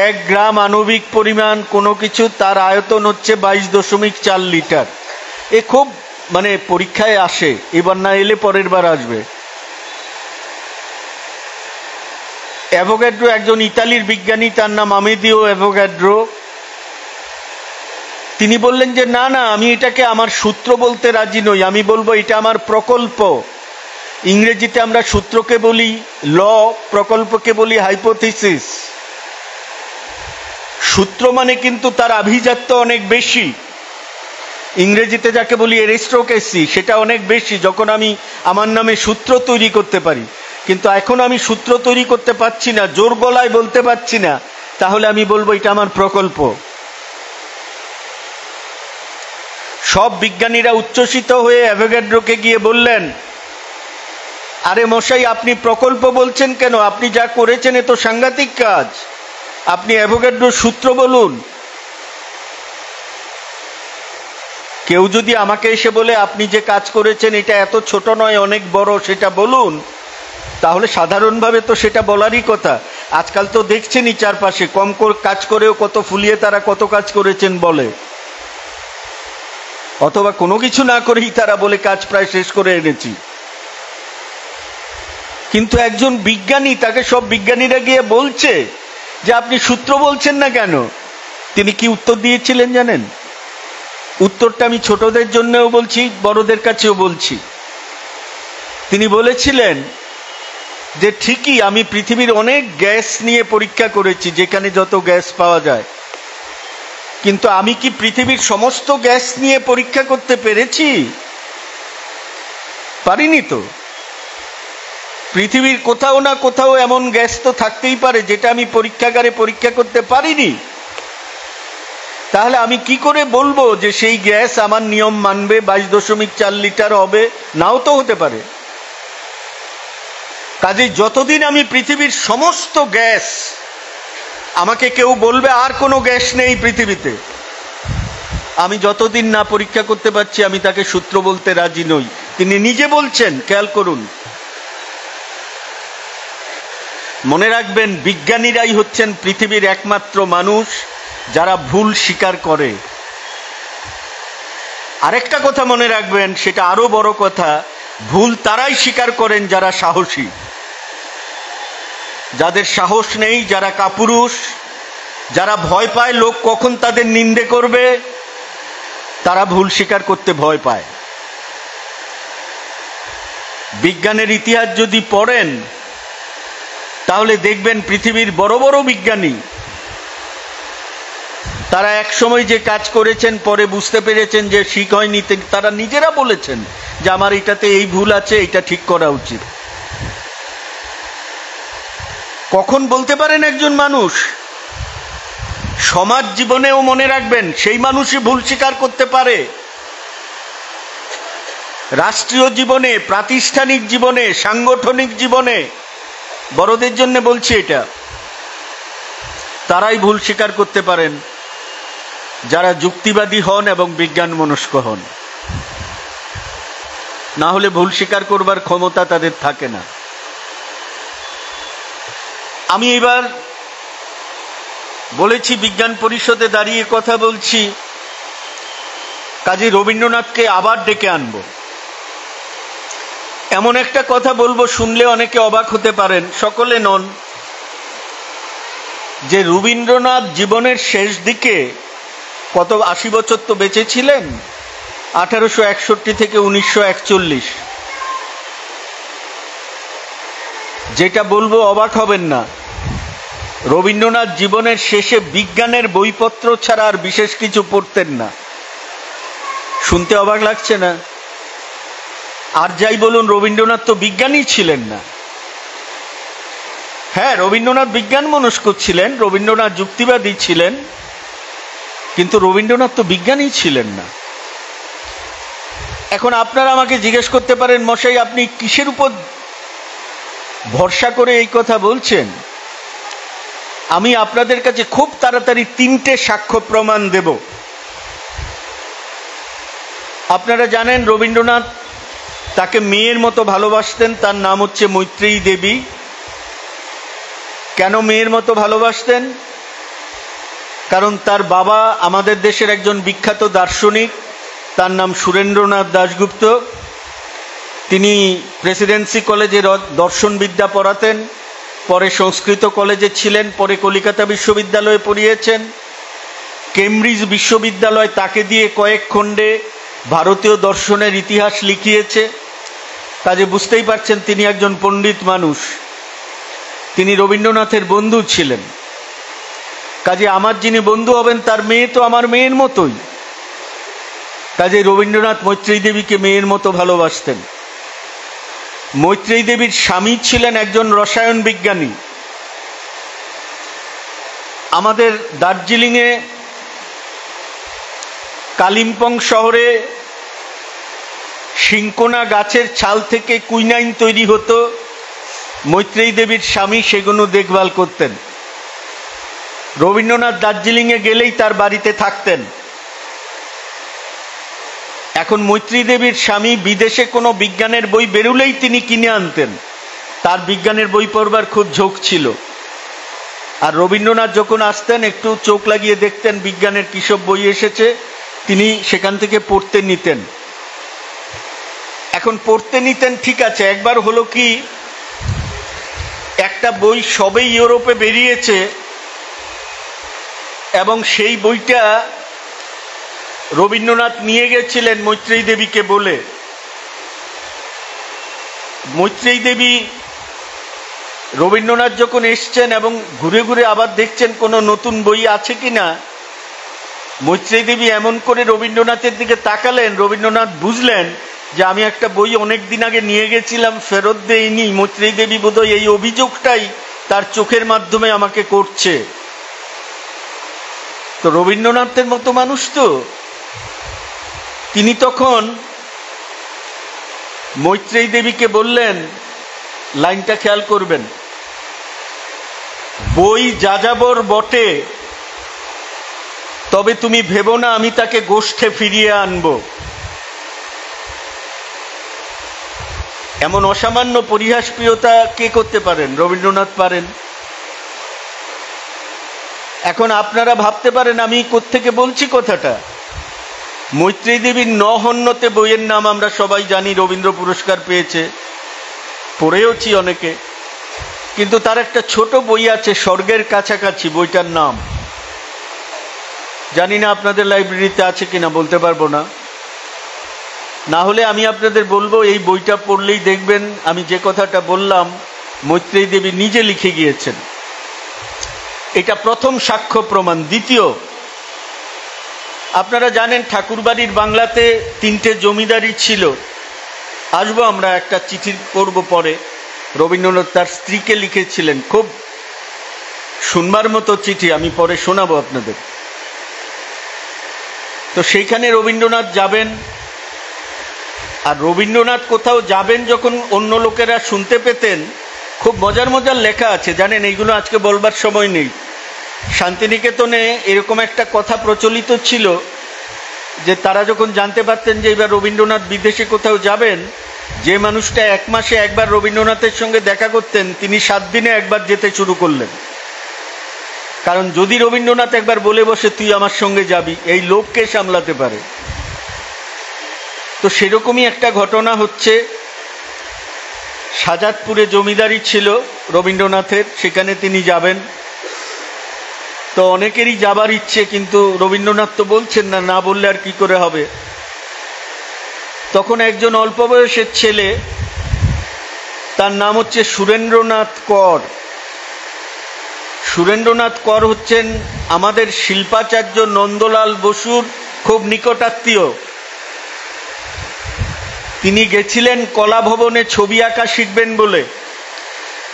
1 গ্রাম আণবিক পরিমাণ কোনো কিছু, তার আয়তন হচ্ছে 22.4 লিটার। এ খুব পরীক্ষায় আসে, এবার না এলে পরের বার আসবে। অ্যাভোগাড্রো একজন ইতালির বিজ্ঞানী, তার নাম আমেদিও অ্যাভোগাড্রো। তিনি বললেন যে না না, আমি এটাকে আমার সূত্র বলতে রাজি নই, আমি বলবো এটা আমার প্রকল্প। ইংরেজিতে আমরা সূত্রকে বলি ল, প্রকল্পকে বলি হাইপোথিসিস। সূত্র মানে কিন্তু তার আভিজাত্য অনেক বেশি। ইংরেজিতে যাকে বলি এরিস্টোক্রেসি, সেটা অনেক বেশি। যখন আমি আমার নামে সূত্র তৈরি করতে পারি, কিন্তু এখন আমি সূত্র তৈরি করতে পারছি না, জোর গলায় বলতে পারছি না, তাহলে আমি বলবো এটা আমার প্রকল্প। সব বিজ্ঞানীরা উচ্ছ্বসিত হয়ে অ্যাভোগাড্রোকে গিয়ে বললেন, আরে মশাই, আপনি প্রকল্প বলছেন কেন? আপনি যা করেছেন এ তো সাংঘাতিক কাজ, আপনি অ্যাভোগাড্রোর সূত্র বলুন। কেউ যদি আমাকে এসে বলে আপনি যে কাজ করেছেন এটা এত ছোট নয়, অনেক বড়, সেটা বলুন, তাহলে সাধারণভাবে তো সেটা বলারই কথা। আজকাল তো দেখছেনই চারপাশে, কম কাজ করেও কত ফুলিয়ে তারা কত কাজ করেছেন বলে, অথবা কোনো কিছু না করেই তারা বলে কাজ প্রায় শেষ করে এনেছি। কিন্তু একজন বিজ্ঞানী, তাকে সব বিজ্ঞানীরা গিয়ে বলছে যে আপনি সূত্র বলছেন না কেন? তিনি কি উত্তর দিয়েছিলেন জানেন? উত্তরটা আমি ছোটদের জন্যও বলছি, বড়দের কাছেও বলছি। তিনি বলেছিলেন যে ঠিকই আমি পৃথিবীর অনেক গ্যাস নিয়ে পরীক্ষা করেছি, যেখানে যত গ্যাস পাওয়া যায়, কিন্তু আমি কি পৃথিবীর সমস্ত গ্যাস নিয়ে পরীক্ষা করতে পেরেছি? পারিনি তো। পৃথিবীর কোথাও না কোথাও এমন গ্যাস তো থাকতেই পারে যেটা আমি পরীক্ষাগারে পরীক্ষা করতে পারিনি। তাহলে আমি কি করে বলবো যে সেই গ্যাস আমার নিয়ম মানবে, 22.4 লিটার হবে? নাও তো হতে পারে। কাজে যতদিন আমি পৃথিবীর সমস্ত গ্যাস, আমাকে কেউ বলবে আর কোনো গ্যাস নেই পৃথিবীতে, আমি যতদিন না পরীক্ষা করতে পারছি আমি তাকে সূত্র বলতে রাজি নই। তিনি নিজে বলছেন, খেয়াল করুন। মনে রাখবেন, বিজ্ঞানীরাই হচ্ছেন পৃথিবীর একমাত্র মানুষ যারা ভুল স্বীকার করে। আরেকটা কথা মনে রাখবেন, সেটা আরো বড় কথা, ভুল তারাই স্বীকার করেন যারা সাহসী। যাদের সাহস নেই, যারা কাপুরুষ, যারা ভয় পায় লোক কখন তাদের নিন্দে করবে, তারা ভুল স্বীকার করতে ভয় পায়। বিজ্ঞানের ইতিহাস যদি পড়েন তাহলে দেখবেন পৃথিবীর বড় বড় বিজ্ঞানী, তারা এক সময় যে কাজ করেছেন পরে বুঝতে পেরেছেন যে ঠিক হয়নি, তারা নিজেরা বলেছেন যে আমার এটাতে এই ভুল আছে, এটা ঠিক করা উচিত। কখন বলতে পারেন একজন মানুষ? সমাজ জীবনেও মনে রাখবেন সেই মানুষই ভুল স্বীকার করতে পারে। রাষ্ট্রীয় জীবনে, প্রাতিষ্ঠানিক জীবনে, সাংগঠনিক জীবনে, বড়দের জন্য বলছি এটা, তারাই ভুল স্বীকার করতে পারেন যারা যুক্তিবাদী হন এবং বিজ্ঞান মনস্ক হন। না হলে ভুল স্বীকার করবার ক্ষমতা তাদের থাকে না। আমি এবার বলেছি বিজ্ঞান পরিষদে দাঁড়িয়ে কথা বলছি, কাজী রবীন্দ্রনাথকে আবার ডেকে আনব। এমন একটা কথা বলবো, শুনলে অনেকে অবাক হতে পারেন, সকলে নন, যে রবীন্দ্রনাথ জীবনের শেষ দিকে কত ৮০ বছর তো বেঁচে ছিলেন, 1861 থেকে 1941। যেটা বলবো অবাক হবেন না, রবীন্দ্রনাথ জীবনের শেষে বিজ্ঞানের বইপত্র ছাড়া আর বিশেষ কিছু পড়তেন না। শুনতে অবাক লাগছে না? আর যাই বলুন, রবীন্দ্রনাথ তো বিজ্ঞানী ছিলেন না। হ্যাঁ, রবীন্দ্রনাথ বিজ্ঞান মনস্ক ছিলেন, রবীন্দ্রনাথ যুক্তিবাদী ছিলেন, কিন্তু রবীন্দ্রনাথ তো বিজ্ঞানী ছিলেন না। এখন আপনারা আমাকে জিজ্ঞেস করতে পারেন, মশাই আপনি কিসের উপর ভরসা করে এই কথা বলছেন? আমি আপনাদের কাছে খুব তাড়াতাড়ি 3টে সাক্ষ্য প্রমাণ দেব। আপনারা জানেন রবীন্দ্রনাথ তাকে মেয়ের মতো ভালোবাসতেন, তার নাম হচ্ছে মৈত্রেয়ী দেবী। কেন মেয়ের মতো ভালোবাসতেন? কারণ তার বাবা আমাদের দেশের একজন বিখ্যাত দার্শনিক, তার নাম সুরেন্দ্রনাথ দাশগুপ্ত। তিনি প্রেসিডেন্সি কলেজে দর্শনবিদ্যা পড়াতেন, পরে সংস্কৃত কলেজে ছিলেন, পরে কলিকাতা বিশ্ববিদ্যালয়ে পড়িয়েছেন। কেমব্রিজ বিশ্ববিদ্যালয় তাকে দিয়ে কয়েক খণ্ডে ভারতীয় দর্শনের ইতিহাস লিখিয়েছে। কাজে বুঝতেই পারছেন তিনি একজন পণ্ডিত মানুষ। তিনি রবীন্দ্রনাথের বন্ধু ছিলেন। কাজে আমার যিনি বন্ধু হবেন তার মেয়ে তো আমার মেয়ের মতোই। কাজে রবীন্দ্রনাথ মৈত্রেয়ী দেবীকে মেয়ের মতো ভালোবাসতেন। মৈত্রেয়ী দেবীর স্বামী ছিলেন একজন রসায়ন বিজ্ঞানী। আমাদের দার্জিলিংয়ে কালিম্পং শহরে সিংকোনা গাছের ছাল থেকে কুইনাইন তৈরি হতো। মৈত্রেয়ী দেবীর স্বামী সেগুলো দেখভাল করতেন। রবীন্দ্রনাথ দার্জিলিংয়ে গেলেই তার বাড়িতে থাকতেন। এখন মৈত্রেয়ী দেবীর স্বামী বিদেশে কোনো বিজ্ঞানের বই বেরুলেই তিনি কিনে আনতেন। তার বিজ্ঞানের বই পড়বার খুব ঝোঁক ছিল। আর রবীন্দ্রনাথ যখন আসতেন একটু চোখ লাগিয়ে দেখতেন বিজ্ঞানের কিসব বই এসেছে, তিনি সেখান থেকে পড়তে নিতেন। এখন পড়তে নিতেন ঠিক আছে, একবার হলো কি, একটা বই সবেই ইউরোপে বেরিয়েছে এবং সেই বইটা রবীন্দ্রনাথ নিয়ে গেছিলেন মৈত্রেয়ী দেবীকে বলে। মৈত্রেয়ী দেবী রবীন্দ্রনাথ যখন এসছেন এবং ঘুরে ঘুরে আবার দেখছেন কোনো নতুন বই আছে কিনা, মৈত্রেয়ী দেবী এমন করে রবীন্দ্রনাথের দিকে তাকালেন, রবীন্দ্রনাথ বুঝলেন যে আমি একটা বই অনেক দিন আগে নিয়ে গেছিলাম, ফেরত দেইনি। মৈত্রেয়ী দেবী বোধহয় এই অভিযোগটাই তার চোখের মাধ্যমে আমাকে করছে। তো রবীন্দ্রনাথের মতো মানুষ তো, তিনি তখন মৈত্রেয়ী দেবীকে বললেন, লাইনটা খেয়াল করবেন, বই যাযাবর বটে, তবে তুমি ভেবো না আমি তাকে গোষ্ঠে ফিরিয়ে আনবো। এমন অসামান্য পরিহাসপ্রিয়তা কে করতে পারেন? রবীন্দ্রনাথ পারেন। এখন আপনারা ভাবতে পারেন আমি কোত্থেকে বলছি কথাটা। মৈত্রেয়ী দেবীর নহন্যতে বইয়ের নাম আমরা সবাই জানি, রবীন্দ্র পুরস্কার পেয়েছে, পড়েওছি অনেকে। কিন্তু তার একটা ছোট বই আছে স্বর্গের কাছাকাছি, বইটার নাম জানি না আপনাদের লাইব্রেরিতে আছে কিনা, বলতে পারবো না। না হলে আমি আপনাদের বলবো এই বইটা পড়লেই দেখবেন আমি যে কথাটা বললাম মৈত্রেয়ী দেবী নিজে লিখে গিয়েছেন। এটা প্রথম সাক্ষ্য প্রমাণ। দ্বিতীয়, আপনারা জানেন ঠাকুরবাড়ির বাংলাতে 3টে জমিদারি ছিল। আসবো আমরা, একটা চিঠি পড়ব পরে। রবীন্দ্রনাথ তার স্ত্রীকে লিখেছিলেন, খুব শুনবার মতো চিঠি, আমি পরে শোনাবো আপনাদের। তো সেইখানে রবীন্দ্রনাথ যাবেন, আর রবীন্দ্রনাথ কোথাও যাবেন যখন অন্য লোকেরা শুনতে পেতেন, খুব মজার মজার লেখা আছে জানেন, এইগুলো আজকে বলবার সময় নেই। শান্তিনিকেতনে এরকম একটা কথা প্রচলিত ছিল যে তারা যখন জানতে পারতেন যে এবার রবীন্দ্রনাথ বিদেশে কোথাও যাবেন, যে মানুষটা 1 মাসে একবার রবীন্দ্রনাথের সঙ্গে দেখা করতেন তিনি 7 দিনে একবার যেতে শুরু করলেন। কারণ যদি রবীন্দ্রনাথ একবার বলে বসে তুই আমার সঙ্গে যাবি, এই লোককে সামলাতে পারে। তো সেরকমই একটা ঘটনা হচ্ছে। শাজাদপুরে জমিদারি ছিল রবীন্দ্রনাথের, সেখানে তিনি যাবেন। তো অনেকেরই যাবার ইচ্ছে, কিন্তু রবীন্দ্রনাথ তো বলছেন না, না বললে আর কি করে হবে। তখন একজন অল্প বয়সের ছেলে, তার নাম হচ্ছে সুরেন্দ্রনাথ কর। সুরেন্দ্রনাথ কর হচ্ছেন আমাদের শিল্পাচার্য নন্দলাল বসুর খুব নিকটাত্মীয়। তিনি গেছিলেন কলা ভবনে ছবি আঁকা শিখবেন বলে,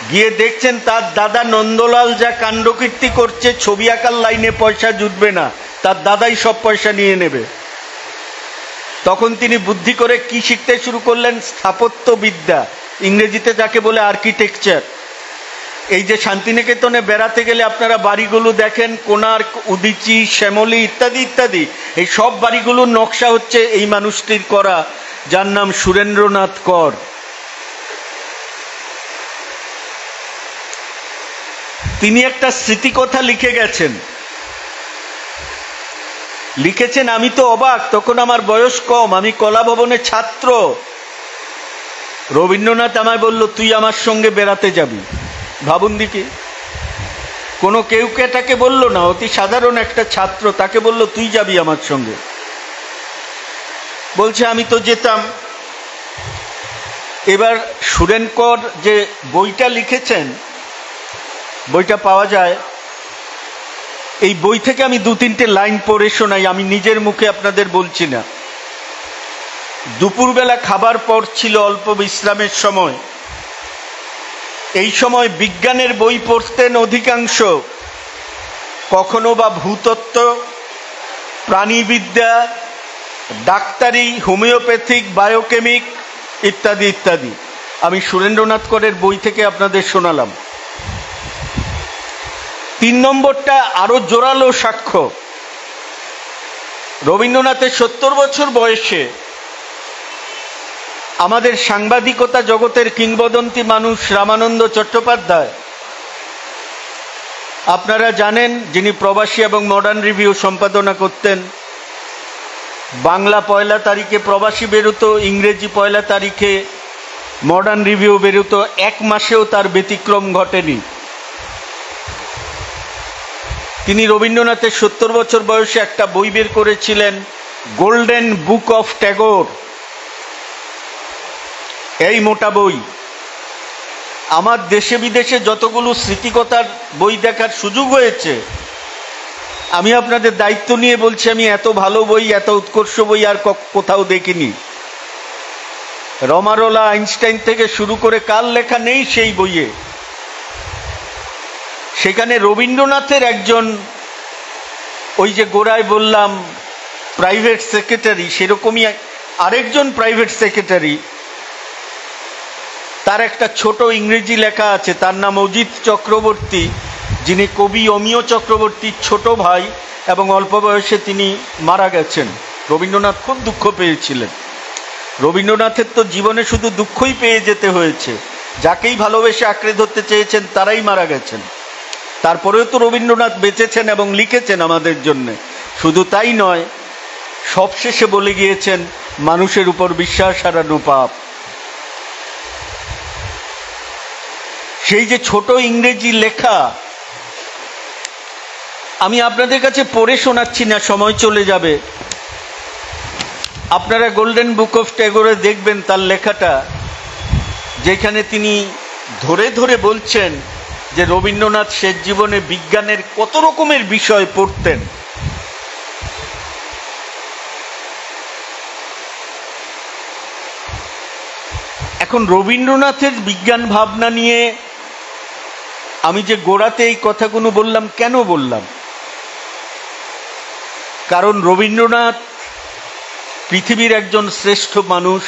গিয়ে দেখছেন তার দাদা নন্দলাল যা কাণ্ডকীর্তি করছে, ছবি আঁকার লাইনে পয়সা জুটবে না, তার দাদাই সব পয়সা নিয়ে নেবে। তখন তিনি বুদ্ধি করে কি শিখতে শুরু করলেন? স্থাপত্য বিদ্যা, ইংরেজিতে যাকে বলে আর্কিটেকচার। এই যে শান্তিনিকেতনে বেড়াতে গেলে আপনারা বাড়িগুলো দেখেন, কোণার্ক, উদীচী, শ্যামলী ইত্যাদি ইত্যাদি, এই সব বাড়িগুলোর নকশা হচ্ছে এই মানুষটির করা, যার নাম সুরেন্দ্রনাথ কর। তিনি একটা স্মৃতিকথা লিখে গেছেন, লিখেছেন, আমি তো অবাক, তখন আমার বয়স কম, আমি কলা ভবনের ছাত্র। রবীন্দ্রনাথ আমায় বলল, তুই আমার সঙ্গে বেড়াতে যাবি। ভাবুন দেখি, কোনো কেউ তাকে বলল না, অতি সাধারণ একটা ছাত্র, তাকে বলল তুই যাবি আমার সঙ্গে। বলছে আমি তো যেতাম। এবার সুরেন কর যে বইটা লিখেছেন, বইটা পাওয়া যায়, এই বই থেকে আমি 2-3টে লাইন পড়ে শোনাই, আমি নিজের মুখে আপনাদের বলছি না। দুপুরবেলা খাবার পর ছিল অল্প বিশ্রামের সময়। এই সময় বিজ্ঞানের বই পড়তেন অধিকাংশ, কখনো বা ভূতত্ত্ব, প্রাণীবিদ্যা, ডাক্তারি, হোমিওপ্যাথিক, বায়োকেমিক ইত্যাদি ইত্যাদি। আমি সুরেন্দ্রনাথ করের বই থেকে আপনাদের শোনালাম। 3 নম্বরটা আরো জোরালো সাক্ষ্য। রবীন্দ্রনাথের 70 বছর বয়সে আমাদের সাংবাদিকতা জগতের কিংবদন্তি মানুষ রামানন্দ চট্টোপাধ্যায়, আপনারা জানেন, যিনি প্রবাসী এবং মডার্ন রিভিউ সম্পাদনা করতেন। বাংলা 1 তারিখে প্রবাসী বেরোতো, ইংরেজি 1 তারিখে মডার্ন রিভিউ বেরোতো, 1 মাসেও তার ব্যতিক্রম ঘটেনি। তিনি রবীন্দ্রনাথের 70 বছর বয়সে একটা বই বের করেছিলেন, গোল্ডেন বুক অফ ট্যাগর। এই মোটা বই। আমার দেশে বিদেশে যতগুলো স্মৃতিকথার বই দেখার সুযোগ হয়েছে, আমি আপনাদের দায়িত্ব নিয়ে বলছি, আমি এত ভালো বই, এত উৎকর্ষ বই আর কোথাও দেখিনি। রমারোলা, আইনস্টাইন থেকে শুরু করে কার লেখা নেই সেই বইয়ে। সেখানে রবীন্দ্রনাথের একজন, ওই যে গোড়ায় বললাম প্রাইভেট সেক্রেটারি, সেরকমই আরেকজন প্রাইভেট সেক্রেটারি, তার একটা ছোট ইংরেজি লেখা আছে, তার নাম অজিত চক্রবর্তী, যিনি কবি অমিয় চক্রবর্তীর ছোট ভাই, এবং অল্প বয়সে তিনি মারা গেছেন। রবীন্দ্রনাথ খুব দুঃখ পেয়েছিলেন। রবীন্দ্রনাথের তো জীবনে শুধু দুঃখই পেয়ে যেতে হয়েছে, যাকেই ভালোবেসে আঁকড়ে ধরতে চেয়েছেন তারাই মারা গেছেন। তারপরেও তো রবীন্দ্রনাথ বেঁচেছেন এবং লিখেছেন আমাদের জন্য। শুধু তাই নয়, সবশেষে বলে গিয়েছেন, মানুষের উপর বিশ্বাস হারানো পাপ। সেই যে ছোট ইংরেজি লেখা, আমি আপনাদের কাছে পড়ে শোনাচ্ছি না, সময় চলে যাবে। আপনারা গোল্ডেন বুক অফ ট্যাগরে দেখবেন তার লেখাটা, যেখানে তিনি ধরে ধরে বলছেন যে রবীন্দ্রনাথ শেষ জীবনে বিজ্ঞানের কত রকমের বিষয় পড়তেন। এখন রবীন্দ্রনাথের বিজ্ঞান ভাবনা নিয়ে আমি যে গোড়াতে এই কথাগুলো বললাম, কেন বললাম? কারণ রবীন্দ্রনাথ পৃথিবীর একজন শ্রেষ্ঠ মানুষ,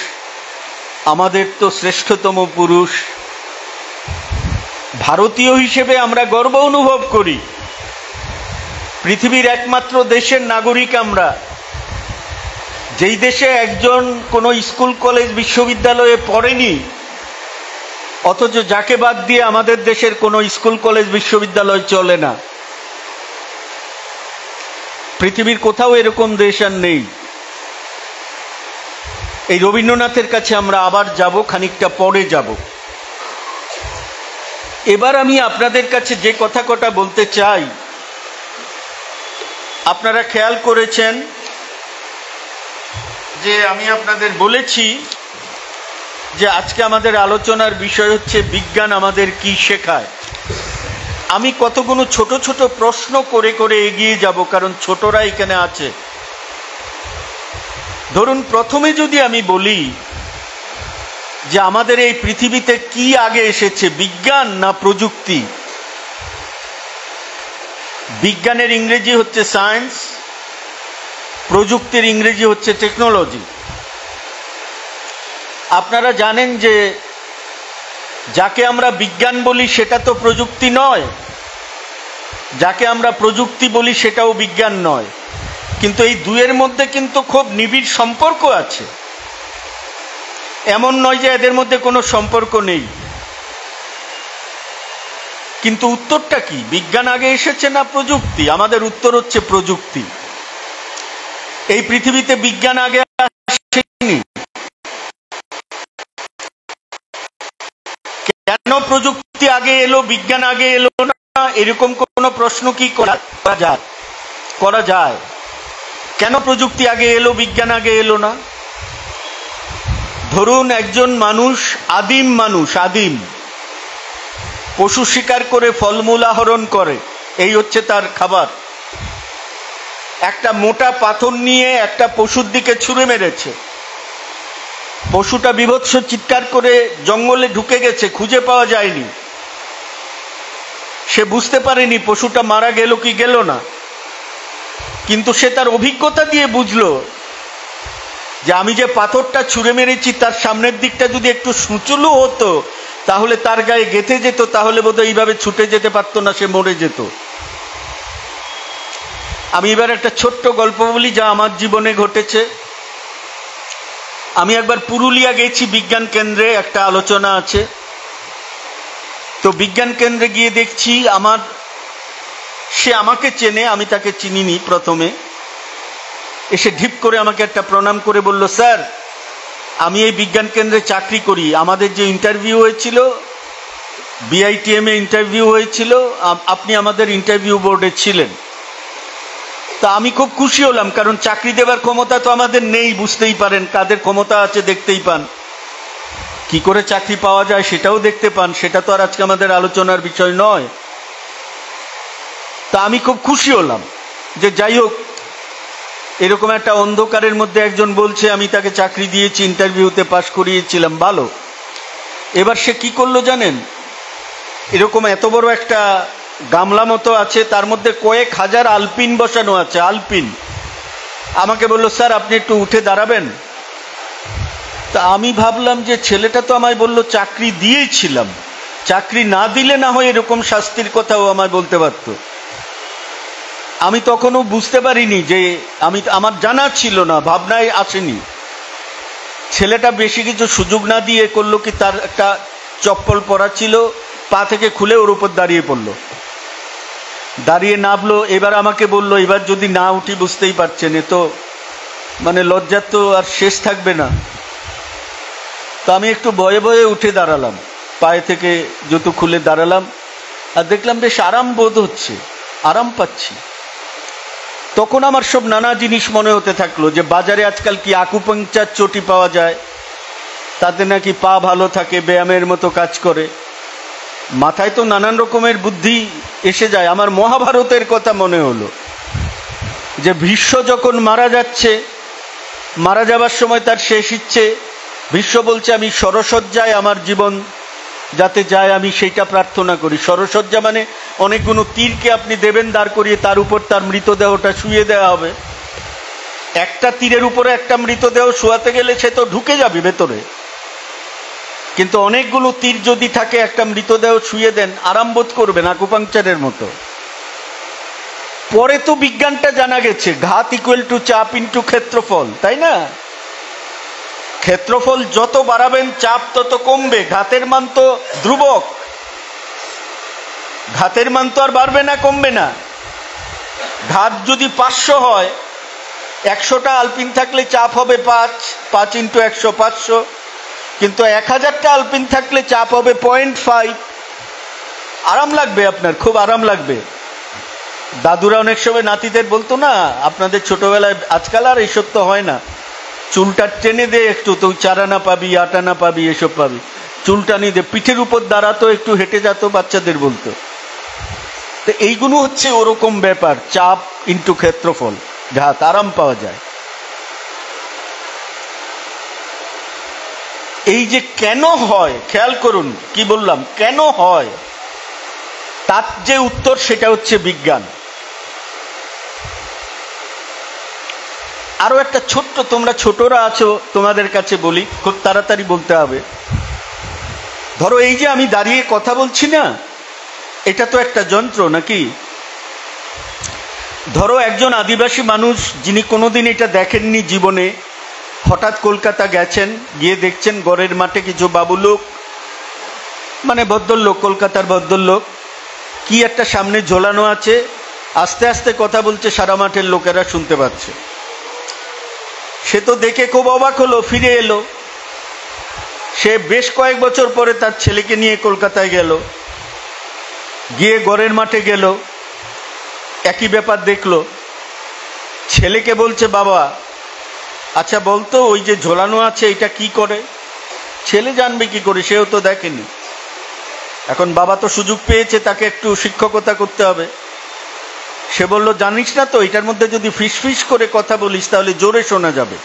আমাদের তো শ্রেষ্ঠতম পুরুষ। ভারতীয় হিসেবে আমরা গর্ব অনুভব করি, পৃথিবীর একমাত্র দেশের নাগরিক আমরা, যেই দেশে একজন কোনো স্কুল কলেজ বিশ্ববিদ্যালয়ে পড়েনি, অথচ যাকে বাদ দিয়ে আমাদের দেশের কোনো স্কুল কলেজ বিশ্ববিদ্যালয় চলে না। পৃথিবীর কোথাও এরকম দেশ আর নেই। এই রবীন্দ্রনাথের কাছে আমরা আবার যাব, খানিকটা পরে যাব। এবার আমি আপনাদের কাছে যে কথা কটা বলতে চাই, আপনারা খেয়াল করেছেন যে আমি আপনাদের বলেছি যে আজকে আমাদের আলোচনার বিষয় হচ্ছে বিজ্ঞান আমাদের কি শেখায়। আমি কতগুলো ছোট ছোট প্রশ্ন করে করে এগিয়ে যাব, কারণ ছোটরা এখানে আছে। ধরুন, প্রথমে যদি আমি বলি যে আমাদের এই পৃথিবীতে কি আগে এসেছে, বিজ্ঞান না প্রযুক্তি? বিজ্ঞানের ইংরেজি হচ্ছে সায়েন্স, প্রযুক্তির ইংরেজি হচ্ছে টেকনোলজি। আপনারা জানেন যে যাকে আমরা বিজ্ঞান বলি সেটা তো প্রযুক্তি নয়, যাকে আমরা প্রযুক্তি বলি সেটাও বিজ্ঞান নয়, কিন্তু এই দুয়ের মধ্যে কিন্তু খুব নিবিড় সম্পর্ক আছে। এমন নয় যে এদের মধ্যে কোনো সম্পর্ক নেই। কিন্তু উত্তরটা কি, বিজ্ঞান আগে এসেছে না প্রযুক্তি? আমাদের উত্তর হচ্ছে প্রযুক্তি। এই পৃথিবীতে বিজ্ঞান আগে আসেনি। কেন প্রযুক্তি আগে এলো, বিজ্ঞান আগে এলো না, এরকম কোন প্রশ্ন কি করা যায়? কেন প্রযুক্তি আগে এলো, বিজ্ঞান আগে এলো না? ধরুন, একজন মানুষ, আদিম পশু শিকার করে ফলমূল আহরণ করে, এই হচ্ছে তার খাবার। একটা মোটা পাথর নিয়ে একটা পশুর দিকে ছুঁড়ে মেরেছে, পশুটা বীভৎস চিৎকার করে জঙ্গলে ঢুকে গেছে, খুঁজে পাওয়া যায়নি। সে বুঝতে পারেনি পশুটা মারা গেল কি গেল না, কিন্তু সে তার অভিজ্ঞতা দিয়ে বুঝলো যে আমি যে পাথরটা ছুঁড়ে মেরেছি তার সামনের দিকটা যদি একটু সুচলু হতো তাহলে তার গায়ে গেঁথে যেত, তাহলে বোধহয় এইভাবে ছুটে যেতে পারতো না, সে মরে যেত। আমি এবার একটা ছোট্ট গল্প বলি যা আমার জীবনে ঘটেছে। আমি একবার পুরুলিয়া গেছি, বিজ্ঞান কেন্দ্রে একটা আলোচনা আছে। তো বিজ্ঞান কেন্দ্রে গিয়ে দেখছি সে আমাকে চেনে, আমি তাকে চিনিনি। প্রথমে এসে ঢিপ করে আমাকে একটা প্রণাম করে বলল, স্যার আমি এই বিজ্ঞান কেন্দ্রে চাকরি করি, আমাদের যে ইন্টারভিউ হয়েছিল, বিআইটিএম এ ইন্টারভিউ হয়েছিল, আপনি আমাদের ইন্টারভিউ বোর্ডে ছিলেন। তা আমি খুব খুশি হলাম, কারণ চাকরি দেবার ক্ষমতা তো আমাদের নেই, বুঝতেই পারেন। কাদের ক্ষমতা আছে দেখতেই পান, কি করে চাকরি পাওয়া যায় সেটাও দেখতে পান, সেটা তো আর আজকে আমাদের আলোচনার বিষয় নয়। তা আমি খুব খুশি হলাম যে যাই হোক, এরকম একটা অন্ধকারের মধ্যে একজন বলছে আমি তাকে চাকরি দিয়েছি, ইন্টারভিউতে পাশ করিয়েছিলাম, ভালো। এবার সে কি করলো জানেন, এরকম এত বড় একটা গামলা মতো আছে, তার মধ্যে কয়েক হাজার আলপিন বসানো আছে, আলপিন। আমাকে বলল, স্যার আপনি একটু উঠে দাঁড়াবেন। তা আমি ভাবলাম যে ছেলেটা তো আমায় বললো চাকরি দিয়েছিলাম, চাকরি না দিলে না হয় এরকম শাস্তির কথাও আমায় বলতে পারত। আমি তখনও বুঝতে পারিনি যে আমার জানা ছিল না, ভাবনায় আসেনি। ছেলেটা বেশি কিছু সুযোগ না দিয়ে করলো কি, তার একটা চপ্পল পরা ছিল, পা থেকে খুলে ওর উপর দাঁড়িয়ে পড়লো, দাঁড়িয়ে নামলো। এবার আমাকে বললো, এবার যদি না উঠি বুঝতেই পারছেন, এ তো মানে লজ্জার তো আর শেষ থাকবে না। তো আমি একটু ভয়ে ভয়ে উঠে দাঁড়ালাম, পায়ে থেকে জুতো খুলে দাঁড়ালাম, আর দেখলাম বেশ আরাম বোধ হচ্ছে, আরাম পাচ্ছি। তখন আমার সব নানা জিনিস মনে হতে থাকলো, যে বাজারে আজকাল কি আকুপাংচার চটি পাওয়া যায়, তাতে নাকি পা ভালো থাকে, ব্যায়ামের মতো কাজ করে। মাথায় তো নানান রকমের বুদ্ধি এসে যায়। আমার মহাভারতের কথা মনে হলো, যে ভীষ্ম যখন মারা যাচ্ছে, মারা যাবার সময় তার শেষ ইচ্ছে, ভীষ্ম বলছে আমি সরসজ্জায় আমার জীবন যাতে যায় আমি সেইটা প্রার্থনা করি। সরসজ্জা মানে অনেকগুলো তীরকে আপনি দেবেন দাঁড় করিয়ে, তার উপর তার মৃতদেহটা শুয়ে দেওয়া হবে। একটা তীরের উপরে একটা মৃতদেহ শোয়াতে গেলে সে তো ঢুকে যাবে ভেতরে, কিন্তু অনেকগুলো তীর যদি থাকে একটা মৃতদেহ শুয়ে দেন, আরাম বোধ করবেন, আকুপাংচারের মতো। পরে তো বিজ্ঞানটা জানা গেছে, ঘাত ইকুয়াল টু চাপ ইন্টু ক্ষেত্রফল, তাই না? ক্ষেত্রফল যত বাড়াবেন চাপ তত কমবে, ঘাতের মান তো ধ্রুবক, ঘাতের মান তো আর বাড়বে না কমবে না। ঘাত যদি 500 হয়, 100টা আলপিন থাকলে চাপ হবে 5 ইন্টু 100 500, কিন্তু 1000টা আলপিন থাকলে চাপ হবে 0.5। আরাম লাগবে, আপনার খুব আরাম লাগবে। দাদুরা অনেক সময় নাতিদের বলতো না, আপনাদের ছোটবেলায়, আজকাল আর এইসব তো হয় না, চুলটা টেনে দে একটু, তুই 4 আনা পাবি, 8 আনা পাবি, এসব পাবি, চুলটা নিয়ে দে, পিঠের উপর দাঁড়াতো, একটু হেঁটে যেত, বাচ্চাদের বলতো। তো এইগুলো হচ্ছে ওরকম ব্যাপার, চাপ ইন্টু ক্ষেত্রফল, ঘাত, আরাম পাওয়া যায়। এই যে কেন হয়, খেয়াল করুন কি বললাম, কেন হয়, তার যে উত্তর সেটা হচ্ছে বিজ্ঞান। আরো একটা ছোট্ট, তোমরা ছোটরা আছো, তোমাদের কাছে বলি, খুব তাড়াতাড়ি বলতে হবে। ধরো এই যে আমি দাঁড়িয়ে কথা বলছি না, এটা তো একটা যন্ত্র নাকি? ধরো একজন আদিবাসী মানুষ, যিনি কোনোদিন এটা দেখেননি জীবনে, হঠাৎ কলকাতা গেছেন, গিয়ে দেখছেন গড়ের মাঠে কিছু বাবুলোক, মানে ভদ্রলোক, কলকাতার ভদ্রলোক, কি একটা সামনে ঝোলানো আছে, আস্তে আস্তে কথা বলছে, সারা মাঠের লোকেরা শুনতে পাচ্ছে। সে তো দেখে খুব অবাক হলো, ফিরে এলো। সে বেশ কয়েক বছর পরে তার ছেলেকে নিয়ে কলকাতায় গেল, গিয়ে গড়ের মাঠে গেল, একই ব্যাপার দেখলো। ছেলেকে বলছে, বাবা আচ্ছা বলতো, ওই যে ঝোলানো আছে এটা কি করে? ছেলে জানবে কি করে, সেও তো দেখেনি। এখন বাবা তো সুযোগ পেয়েছে, তাকে একটু শিক্ষকতা করতে হবে। সে বলল, জানিস না তো, এটার মধ্যে যদি ফিস ফিস করে কথা বলিস তাহলে জোরে শোনা যাবে।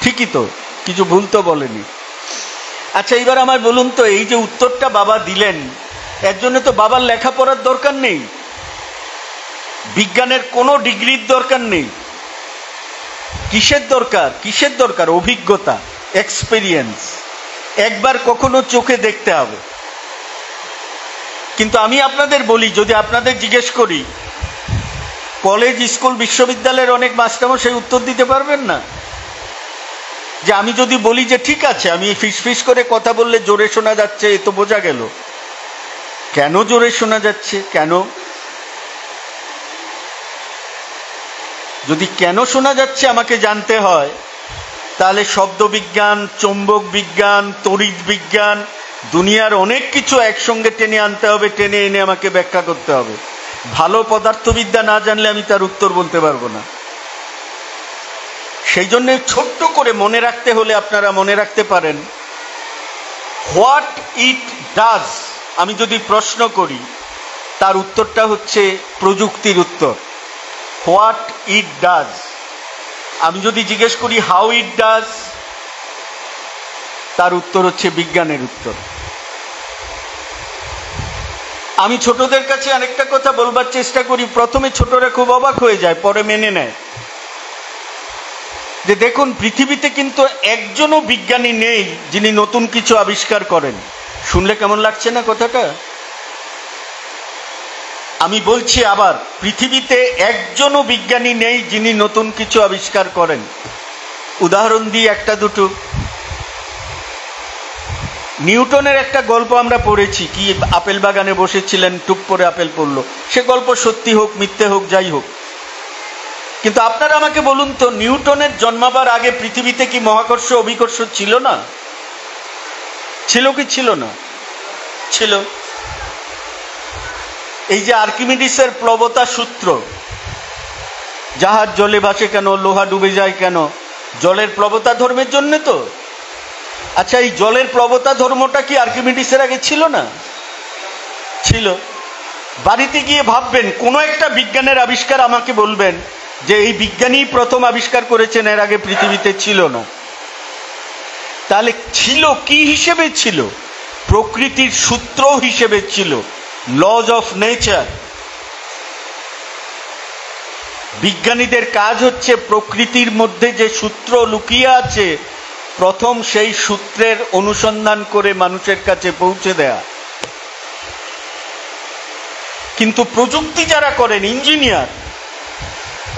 ঠিকই তো, কিছু ভুল তো বলেনি। আচ্ছা এবার আমায় বলুন তো, এই যে উত্তরটা বাবা দিলেন, এর জন্য তো বাবার লেখাপড়ার দরকার নেই, বিজ্ঞানের কোনো ডিগ্রির দরকার নেই। কিসের দরকার? কিসের দরকার? অভিজ্ঞতা, এক্সপেরিয়েন্স। একবার কখনো চোখে দেখতে হবে। কিন্তু আমি আপনাদের বলি, যদি আপনাদের জিজ্ঞেস করি, কলেজ, স্কুল, বিশ্ববিদ্যালয়ের অনেক মাস্টারমশাই উত্তর দিতে পারবেন না। যে আমি যদি বলি যে ঠিক আছে, আমি ফিস ফিস করে কথা বললে জোরে শোনা যাচ্ছে, এ তো বোঝা গেল। কেন জোরে শোনা যাচ্ছে? কেন? যদি কেন শোনা যাচ্ছে আমাকে জানতে হয়, তাহলে শব্দবিজ্ঞান, চৌম্বক বিজ্ঞান, তড়িৎ বিজ্ঞান, দুনিয়ার অনেক কিছু একসঙ্গে টেনে আনতে হবে, টেনে এনে আমাকে ব্যাখ্যা করতে হবে। ভালো পদার্থবিদ্যা না জানলে আমি তার উত্তর বলতে পারবো না। সেই জন্য ছোট্ট করে মনে রাখতে হলে আপনারা মনে রাখতে পারেন, হোয়াট ইট ডাজ। আমি যদি প্রশ্ন করি, তার উত্তরটা হচ্ছে প্রযুক্তির উত্তর, হোয়াট ইট ডাজ। আমি যদি জিজ্ঞেস করি হাউ ইট ডাজ, তার উত্তর হচ্ছে বিজ্ঞানের উত্তর। আমি ছোটদের কাছে আরেকটা কথা বলবার চেষ্টা করি, প্রথমে ছোটরা খুব অবাক হয়ে যায়, পরে মেনে নেয়। যে দেখুন, পৃথিবীতে কিন্তু একজনও বিজ্ঞানী নেই যিনি নতুন কিছু আবিষ্কার করেন। শুনলে কেমন লাগছে না কথাটা? আমি বলছি আবার, পৃথিবীতে একজনও বিজ্ঞানী নেই যিনি নতুন কিছু আবিষ্কার করেন। উদাহরণ দিই একটা দুটো। নিউটনের একটা গল্প আমরা পড়েছি, কি আপেল বাগানে বসেছিলেন, টুক করে আপেল পড়লো। সে গল্প সত্যি হোক মিথ্যে হোক যাই হোক, কিন্তু আপনারা আমাকে বলুন তো, নিউটনের জন্মাবার আগে পৃথিবীতে কি মহাকর্ষ অভিকর্ষ ছিল না? ছিল কি ছিল না? ছিল। এই যে আর্কিমিডিসের প্লবতা সূত্র, জাহাজ জলে ভাসে কেন, লোহা ডুবে যায় কেন? জলের প্লবতা ধর্মের জন্য তো। আচ্ছা, এই জলের প্লবতা ধর্মটা কি আর্কিমিডিসের আগে ছিল না? ছিল। বাড়িতে গিয়ে ভাববেন, কোন একটা বিজ্ঞানের আবিষ্কার আমাকে বলবেন যে এই বিজ্ঞানী প্রথম আবিষ্কার করেছেন, এর আগে পৃথিবীতে ছিল না। তাহলে ছিল কি হিসেবে? ছিল প্রকৃতির সূত্র হিসেবে ছিল, লজ অফ নেচার। বিজ্ঞানীদের কাজ হচ্ছে প্রকৃতির মধ্যে যে সূত্র লুকিয়ে আছে, প্রথম সেই সূত্রের অনুসন্ধান করে মানুষের কাছে পৌঁছে দেয়া। কিন্তু প্রযুক্তি যারা করেন, ইঞ্জিনিয়ার,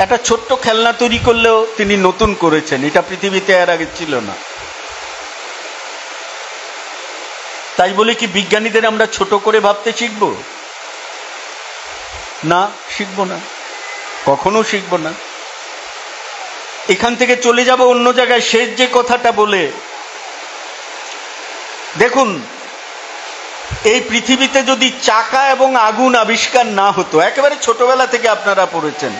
একটা ছোট্ট খেলনা তৈরি করলেও তিনি নতুন করেছেন, এটা পৃথিবীতে এর আগে ছিল না। তাই বলে কি বিজ্ঞানীদের আমরা ছোট করে ভাবতে শিখব? না, শিখব না, কখনো শিখব না। এখান থেকে চলে যাব অন্য জায়গায়। শেষ যে কথাটা বলে, দেখুন এই পৃথিবীতে যদি চাকা এবং আগুন আবিষ্কার না হতো, একেবারে ছোটবেলা থেকে আপনারা পড়েছেন,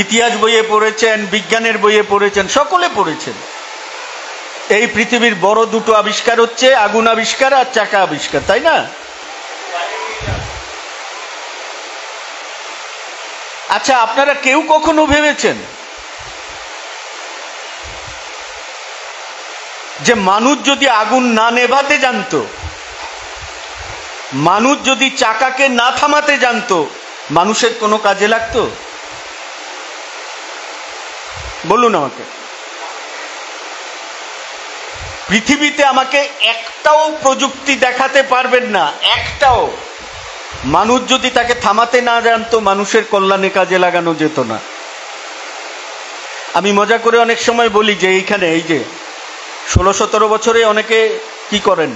ইতিহাস বইয়ে পড়েছেন, বিজ্ঞানের বইয়ে পড়েছেন, সকলে পড়েছেন, এই পৃথিবীর বড় দুটো আবিষ্কার হচ্ছে আগুন আবিষ্কার আর চাকা আবিষ্কার, তাই না? আচ্ছা, আপনারা কেউ কখনো ভেবেছেন যে মানুষ যদি আগুন না নেভাতে জানতো, মানুষ যদি চাকাকে না থামাতে জানতো, মানুষের কোনো কাজে লাগতো? বলুন আমাকে। পৃথিবীতে আমাকে একটাও প্রযুক্তি দেখাতে পারবেন না, একটাও, মানুষ যদি তাকে থামাতে না জানতো, মানুষের কল্যাণে কাজে লাগানো যেত না। আমি মজা করে অনেক সময় বলি যে এইখানে এই যে 16-17 বছরে অনেকে কি করেন,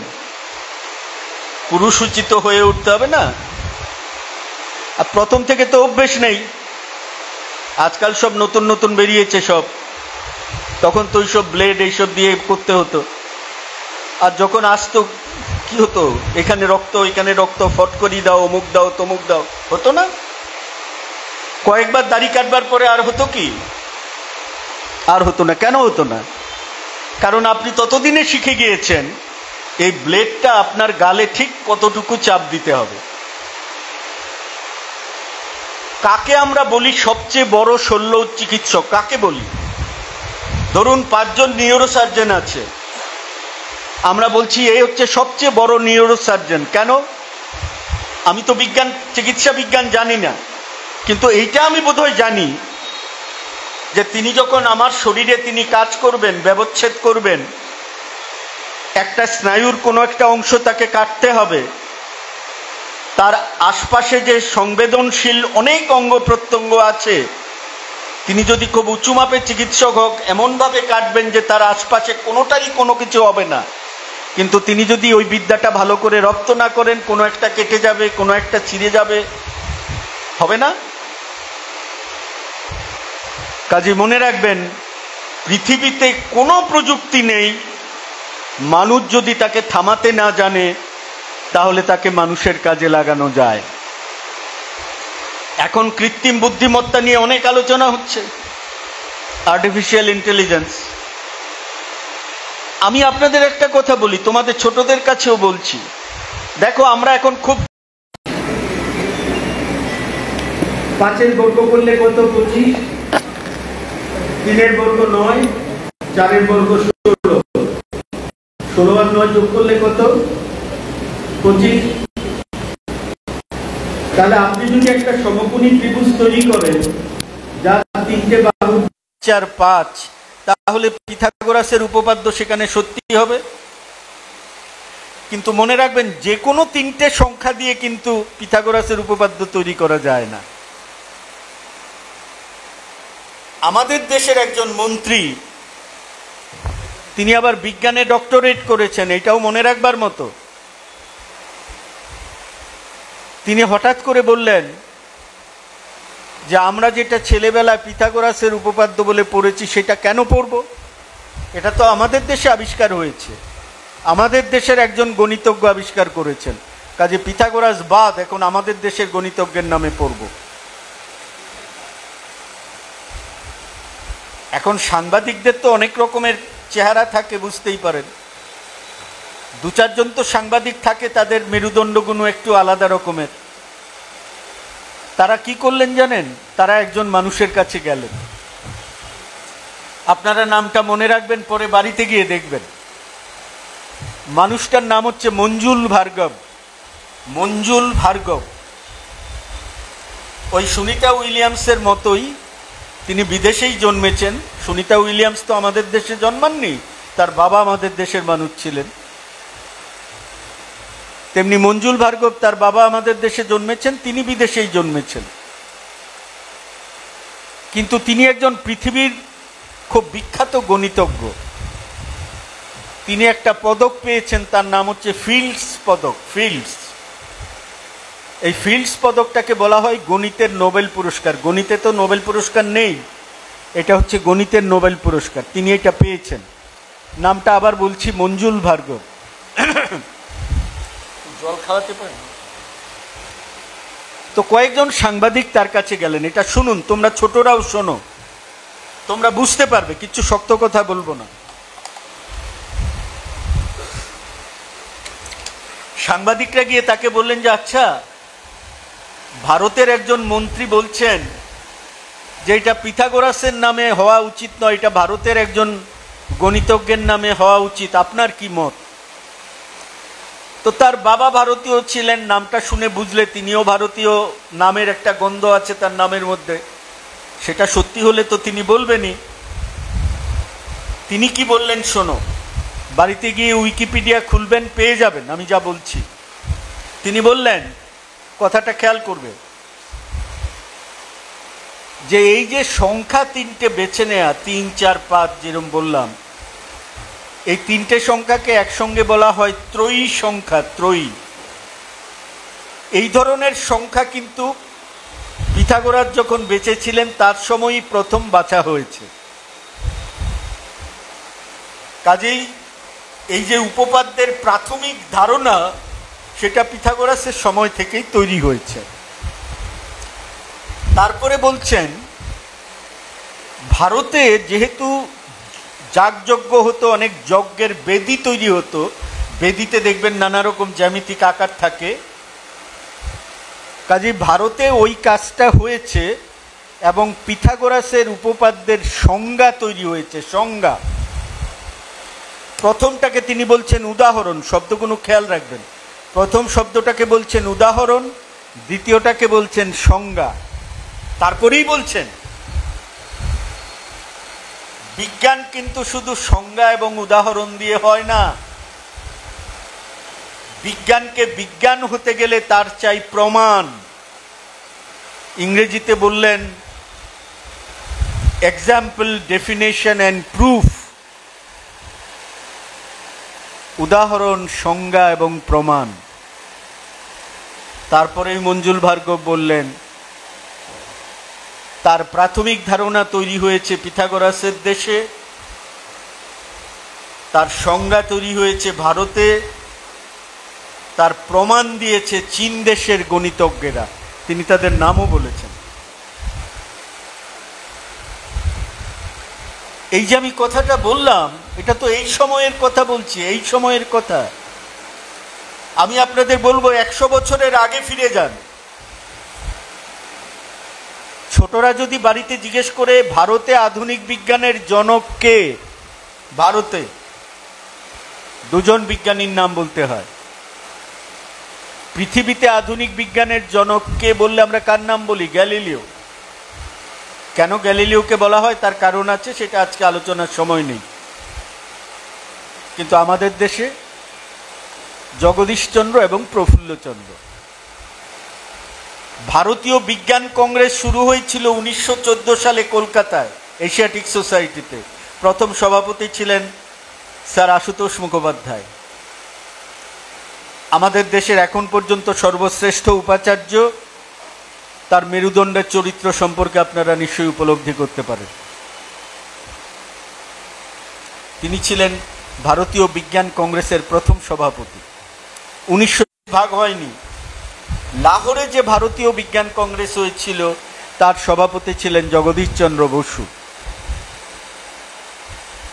পুরুষোচিত হয়ে উঠতে হবে না, আর প্রথম থেকে তো অভ্যেস নেই, আজকাল সব নতুন নতুন বেরিয়েছে সব, তখন তো ওইসব ব্লেড এইসব দিয়ে করতে হতো, আর যখন আসতো কি হতো, এখানে রক্ত এখানে রক্ত, ফটকরি দাও, অমুক দাও, তমুক দাও, হতো না? কয়েকবার দাড়ি কাটবার পরে আর হতো কি? আর হতো না। কেন হতো না? কারণ আপনি ততদিনে শিখে গিয়েছেন এই ব্লেডটা আপনার গালে ঠিক কতটুকু চাপ দিতে হবে। কাকে আমরা বলি সবচেয়ে বড় শল্য চিকিৎসক? কাকে বলি? ধরুন 5 জন নিউরোসার্জন আছে, আমরা বলছি এই হচ্ছে সবচেয়ে বড় নিউরোসার্জন। কেন? আমি তো বিজ্ঞান, চিকিৎসা বিজ্ঞান জানি না, কিন্তু এইটা আমি বোধহয় জানি যে তিনি যখন আমার শরীরে তিনি কাজ করবেন, ব্যবচ্ছেদ করবেন, একটা স্নায়ুর কোনো একটা অংশ তাকে কাটতে হবে, তার আশপাশে যে সংবেদনশীল অনেক অঙ্গ প্রত্যঙ্গ আছে, তিনি যদি খুব উঁচু মাপের চিকিৎসক হোক, এমনভাবে কাটবেন যে তার আশপাশে কোনোটারই কোনো কিছু হবে না। কিন্তু তিনি যদি ওই বিদ্যাটা ভালো করে রপ্ত না করেন, কোনো একটা কেটে যাবে, কোনো একটা ছিঁড়ে যাবে, হবে না? কাজে মনে রাখবেন, পৃথিবীতে কোনো প্রযুক্তি নেই, মানুষ যদি তাকে থামাতে না জানে, তাহলে তাকে মানুষের কাজে লাগানো যায়। এখন কৃত্রিম বুদ্ধিমত্তা নিয়ে অনেক আলোচনা হচ্ছে, আর্টিফিশিয়াল ইন্টেলিজেন্স। আমি আপনাদের একটা কথা বলি, তোমাদের ছোটদের কাছেও বলছি, দেখো আমরা এখন খুব 5 বর্গ করলে কত? 25, 3 বর্গ 9, 4 বর্গ 16, 16 আর 9 যোগ করলে কত? 25। তাহলে আপনি যদি একটা সমকোণী ত্রিভুজ তৈরি করেন যার 3টে বাহু 4, 5, তাহলে পিথাগোরাসের উপপাদ্য সেখানে সত্যি হবে। কিন্তু মনে রাখবেন, যে কোনো 3টে সংখ্যা দিয়ে কিন্তু পিথাগোরাসের উপপাদ্য তৈরি করা যায় না। আমাদের দেশের একজন মন্ত্রী, তিনি আবার বিজ্ঞানে ডক্টরেট করেছেন, এটাও মনে রাখবার মতো। তিনি হঠাৎ করে বললেন যে আমরা যেটা ছেলেবেলায় পিথাগোরাসের উপপাদ্য বলে পড়েছি, সেটা কেন পড়ব? এটা তো আমাদের দেশে আবিষ্কার হয়েছে, আমাদের দেশের একজন গণিতজ্ঞ আবিষ্কার করেছেন, কাজে পিথাগোরাস বাদ, এখন আমাদের দেশের গণিতজ্ঞের নামে পড়ব। এখন সাংবাদিকদের তো অনেক রকমের চেহারা থাকে, বুঝতেই পারেন। 2-4 জন তো সাংবাদিক থাকে, তাদের মেরুদণ্ডগুলো একটু আলাদা রকমের। তারা কি করলেন জানেন? তারা একজন মানুষের কাছে গেলেন, আপনারা নামটা মনে রাখবেন, পরে বাড়িতে গিয়ে দেখবেন। মানুষটার নাম হচ্ছে মঞ্জুল ভার্গব। মঞ্জুল ভার্গব ওই সুনিতা উইলিয়ামসের মতোই তিনি বিদেশেই জন্মেছেন। সুনিতা উইলিয়ামস তো আমাদের দেশে জন্মাননি, তার বাবা আমাদের দেশের মানুষ ছিলেন। তেমনি মঞ্জুল ভার্গব, তার বাবা আমাদের দেশে জন্মেছেন, তিনি বিদেশেই জন্মেছেন। কিন্তু তিনি একজন পৃথিবীর খুব বিখ্যাত গণিতজ্ঞ। তিনি একটা পদক পেয়েছেন, তার নাম হচ্ছে ফিল্ডস পদক। ফিল্ডস, এই ফিল্ডস পদকটাকে বলা হয় গণিতের নোবেল পুরস্কার। গণিতে তো নোবেল পুরস্কার নেই, এটা হচ্ছে গণিতের নোবেল পুরস্কার, তিনি এটা পেয়েছেন। নামটা আবার বলছি, মঞ্জুল ভার্গব। জল খাওয়াতে পারেন? তো কয়েকজন সাংবাদিক তার কাছে গেলেন। এটা শুনুন, তোমরা ছোটরাও শোনো, তোমরা বুঝতে পারবে, কিচ্ছু শক্ত কথা বলবো না। সাংবাদিকরা গিয়ে তাকে বললেন যে আচ্ছা, ভারতের একজন মন্ত্রী বলছেন যে এটা পিথাগোরাসের নামে হওয়া উচিত নয়, এটা ভারতের একজন গণিতজ্ঞের নামে হওয়া উচিত, আপনার কি মত? তো তার বাবা ভারতীয় ছিলেন, নামটা শুনে বুঝলে তিনিও ভারতীয়, নামের একটা গন্ধ আছে তার নামের মধ্যে, সেটা সত্যি হলে তো তিনি বলবেনই। তিনি কি বললেন শোনো, বাড়িতে গিয়ে উইকিপিডিয়া খুলবেন, পেয়ে যাবেন আমি যা বলছি। তিনি বললেন, কথাটা খেয়াল করবে, যে এই যে সংখ্যা তিনটে বেছে নেয়া, 3, 4, 5 যেরকম বললাম, এই তিনটে সংখ্যাকে একসঙ্গে বলা হয় ত্রয়ী সংখ্যা, ত্রয়ী। এই ধরনের সংখ্যা কিন্তু পিথাগোরাস যখন বেঁচে ছিলেন তার সময়ই প্রথম বাছা হয়েছে। কাজেই এই যে উপপাদ্যের প্রাথমিক ধারণা, সেটা পিথাগোরাসের সময় থেকেই তৈরি হয়েছে। তারপরে বলছেন, ভারতে যেহেতু যাগযজ্ঞ হতো, অনেক যজ্ঞের বেদি তৈরি হতো, বেদিতে দেখবেন নানা রকম জ্যামিতিক আকার থাকে, কাজেই ভারতে ওই কাজটা হয়েছে এবং পিথাগোরাসের উপপাদ্যের সংজ্ঞা তৈরি হয়েছে। সংজ্ঞা, প্রথমটাকে তিনি বলছেন উদাহরণ, শব্দগুলো খেয়াল রাখবেন। প্রথম শব্দটাকে বলছেন উদাহরণ, দ্বিতীয়টাকে বলছেন সংজ্ঞা, তারপরেই বলছেন বিজ্ঞান কিন্তু শুধু সংজ্ঞা এবং উদাহরণ দিয়ে হয় না, বিজ্ঞানকে বিজ্ঞান হতে গেলে তার চাই প্রমাণ। ইংরেজিতে বললেন এক্সাম্পল, ডেফিনেশন অ্যান্ড প্রুফ। উদাহরণ, সংজ্ঞা এবং প্রমাণ। তারপরেই মঞ্জুল ভার্গব বললেন তার প্রাথমিক ধারণা তৈরি হয়েছে পিথাগোরাসের দেশে, তার সংজ্ঞা তৈরি হয়েছে ভারতে, তার প্রমাণ দিয়েছে চীন দেশের গণিতজ্ঞেরা, তিনি তাদের নামও বলেছেন। এই যে আমি কথাটা বললাম, এটা তো এই সময়ের কথা বলছি, এই সময়ের কথা। আমি আপনাদের বলবো 100 বছরের আগে ফিরে যান। ছোটরা যদি বাড়িতে জিজ্ঞেস করে ভারতে আধুনিক বিজ্ঞানের জনক কে, ভারতে 2 জন বিজ্ঞানীর নাম বলতে হয়। পৃথিবীতে আধুনিক বিজ্ঞানের জনক কে বললে আমরা কার নাম বলি? গ্যালিলিও। কেন গ্যালিলিওকে বলা হয় তার কারণ আছে, সেটা আজকে আলোচনার সময় নেই। কিন্তু আমাদের দেশে জগদীশচন্দ্র এবং প্রফুল্লচন্দ্র। ভারতীয় বিজ্ঞান কংগ্রেস শুরু হয়েছিল 1914 সালে কলকাতায়, এশিয়াটিক সোসাইটিতে। প্রথম সভাপতি ছিলেন স্যার আশুতোষ মুখোপাধ্যায়, আমাদের দেশের এখন পর্যন্ত সর্বশ্রেষ্ঠ উপাচার্য। তার মেরুদণ্ডের চরিত্র সম্পর্কে আপনারা নিশ্চয়ই উপলব্ধি করতে পারেন। তিনি ছিলেন ভারতীয় বিজ্ঞান কংগ্রেসের প্রথম সভাপতি। 1900 ভাগ হয়নি, লাহোরে যে ভারতীয় বিজ্ঞান কংগ্রেস হয়েছিল তার সভাপতি ছিলেন জগদীশচন্দ্র বসু।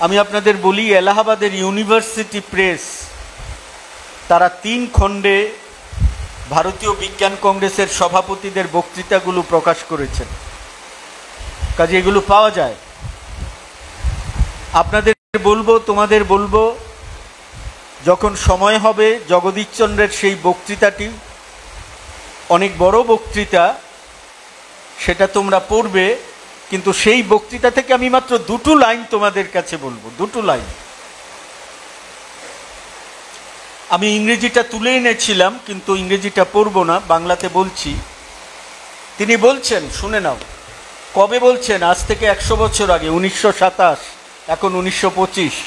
আমি আপনাদের বলি, এলাহাবাদের ইউনিভার্সিটি প্রেস তারা 3 খণ্ডে ভারতীয় বিজ্ঞান কংগ্রেসের সভাপতিদের বক্তৃতাগুলো প্রকাশ করেছেন, কাজে এগুলো পাওয়া যায়। আপনাদের বলবো, তোমাদের বলবো, যখন সময় হবে জগদীশচন্দ্রের সেই বক্তৃতাটি, অনেক বড় বক্তৃতা, সেটা তোমরা পড়বে। কিন্তু সেই বক্তৃতা থেকে আমি মাত্র 2টো লাইন তোমাদের কাছে বলবো, 2টো লাইন। আমি ইংরেজিটা তুলে এনেছিলাম, কিন্তু ইংরেজিটা পড়বো না, বাংলাতে বলছি। তিনি বলছেন, শুনে নাও, কবে বলছেন? আজ থেকে 100 বছর আগে, 1927, এখন 1925।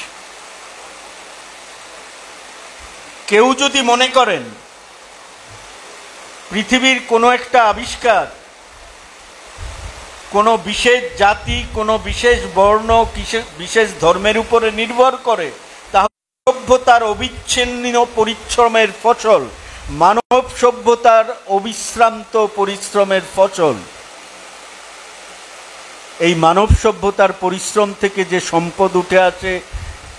কেউ যদি মনে করেন পৃথিবীর কোনো একটা আবিষ্কার কোনো বিশেষ জাতি, কোনো বিশেষ বর্ণ, বিশেষ ধর্মের উপরে নির্ভর করে সভ্যতার অবিচ্ছিন্ন পরিশ্রমের ফসল, মানব সভ্যতার অবিশ্রান্ত পরিশ্রমের ফসল। এই মানব সভ্যতার পরিশ্রম থেকে যে সম্পদ উঠে আসে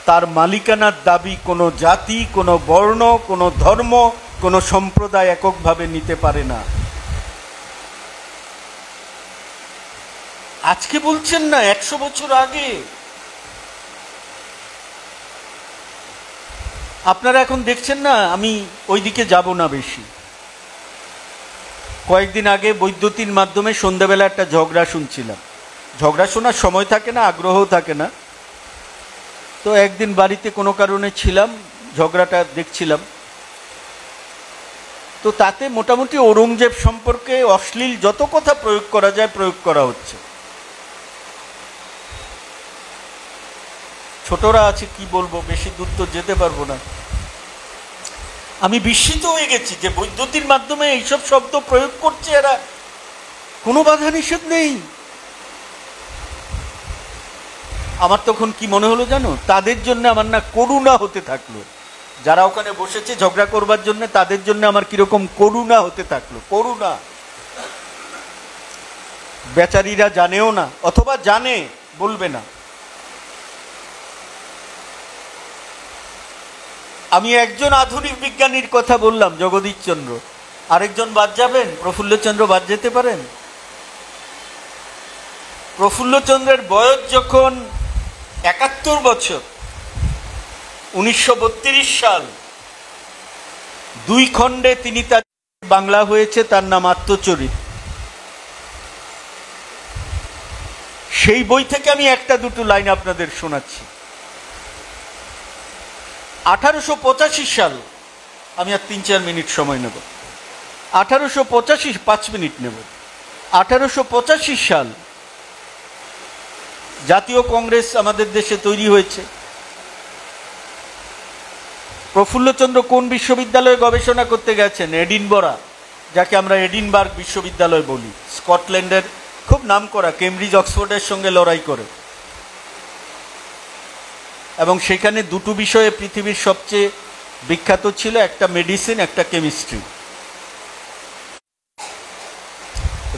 তার মালিকানার দাবি কোনো জাতি, কোনো বর্ণ, কোনো ধর্ম, কোনো সম্প্রদায় এককভাবে নিতে পারে না। আজকে বলছেন না, 100 বছর আগে। আপনারা এখন দেখছেন না, আমি ওইদিকে যাব না বেশি। কয়েকদিন আগে বৈদ্যুতিন মাধ্যমে সন্ধ্যাবেলা একটা ঝগড়া শুনছিলাম। ঝগড়া শোনার সময় থাকে না, আগ্রহও থাকে না। তো একদিন বাড়িতে কোনো কারণে ছিলাম, ঝগড়াটা দেখছিলাম। তো তাতে মোটামুটি ঔরঙ্গজেব সম্পর্কে অশ্লীল যত কথা প্রয়োগ করা যায় প্রয়োগ করা হচ্ছে। ছোটরা আছে, কি বলবো, বেশি দূর তো যেতে পারবো না। আমি বিস্মিত হয়ে গেছি যে বৈদ্যুতির মাধ্যমে এইসব শব্দ প্রয়োগ করছে এরা, কোনো বাধা নিষেধ নেই। আমার তখন কি মনে হলো জানো, তাদের জন্য আমার না করুণা হতে থাকলো। যারা ওখানে বসেছে ঝগড়া করবার জন্য, তাদের জন্য আমার কিরকম করুণা হতে থাকলো। করুণা। বেচারীরা জানেও না, অথবা জানে বলবে না। আমি একজন আধুনিক বিজ্ঞানীর কথা বললাম, জগদীশচন্দ্র। আরেকজন বাদ যাবেন? প্রফুল্লচন্দ্র বাদ যেতে পারেন? প্রফুল্লচন্দ্রের বয়স যখন 71 বছর, 1932 সাল, 2 খণ্ডে তিনি তার বাংলা হয়েছে, তার নাম আত্মচরিত। সেই বই থেকে আমি একটা দুটো লাইন আপনাদের শোনাচ্ছি। 1885 সাল, আমি আর 3-4 মিনিট সময় নেব। 1885, 5 মিনিট নেব। 1885 সাল জাতীয় কংগ্রেস আমাদের দেশে তৈরি হয়েছে। প্রফুল্লচন্দ্র কোন বিশ্ববিদ্যালয়ে গবেষণা করতে গেছেন? এডিনবরা, যাকে আমরা এডিনবার্গ বিশ্ববিদ্যালয় বলি, স্কটল্যান্ডের খুব নামকরা, কেমব্রিজ অক্সফোর্ডের সঙ্গে লড়াই করে। এবং সেখানে দুটো বিষয়ে পৃথিবীর সবচেয়ে বিখ্যাত ছিল, একটা মেডিসিন, একটা কেমিস্ট্রি।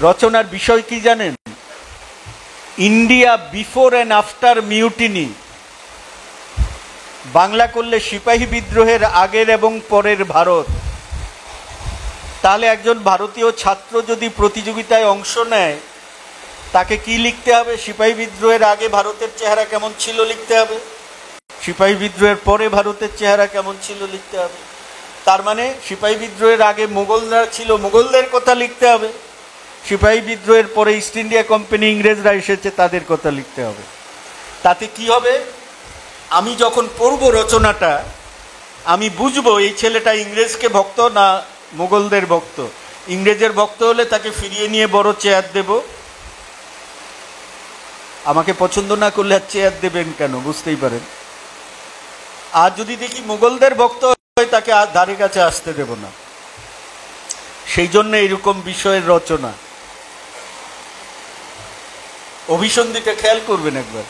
রচনার বিষয় কি জানেন? India before and after mutiny. Bangla করলে সিপাহী বিদ্রোহের আগের এবং পরের ভারত। তাহলে একজন ভারতীয় ছাত্র যদি প্রতিযোগিতায় অংশ নেয়, তাকে কি লিখতে হবে? সিপাহী বিদ্রোহের আগে ভারতের চেহারা কেমন ছিল লিখতে হবে, সিপাহী বিদ্রোহের পরে ভারতের চেহারা কেমন ছিল লিখতে হবে। তার মানে সিপাহী বিদ্রোহের আগে মোগলরা ছিল, মোগলদের কথা লিখতে হবে। সিপাহী বিদ্রোহের পরে ইস্ট ইন্ডিয়া কোম্পানি, ইংরেজরা এসেছে, তাদের কথা লিখতে হবে। তাতে কি হবে? আমি যখন পড়ব রচনাটা, আমি বুঝবো এই ছেলেটা ইংরেজকে ভক্ত না মোগলদের ভক্ত। ইংরেজের ভক্ত হলে তাকে ফিরিয়ে নিয়ে বড় চেয়ার দেব। আমাকে পছন্দ না করলে আর চেয়ার দেবেন কেন, বুঝতেই পারেন। আর যদি দেখি মোগলদের ভক্ত হয়, তাকে আর ধারে কাছে আসতে দেব না। সেই জন্য এরকম বিষয়ের রচনা। অভিসন্ধিটা খেয়াল করবেন একবার।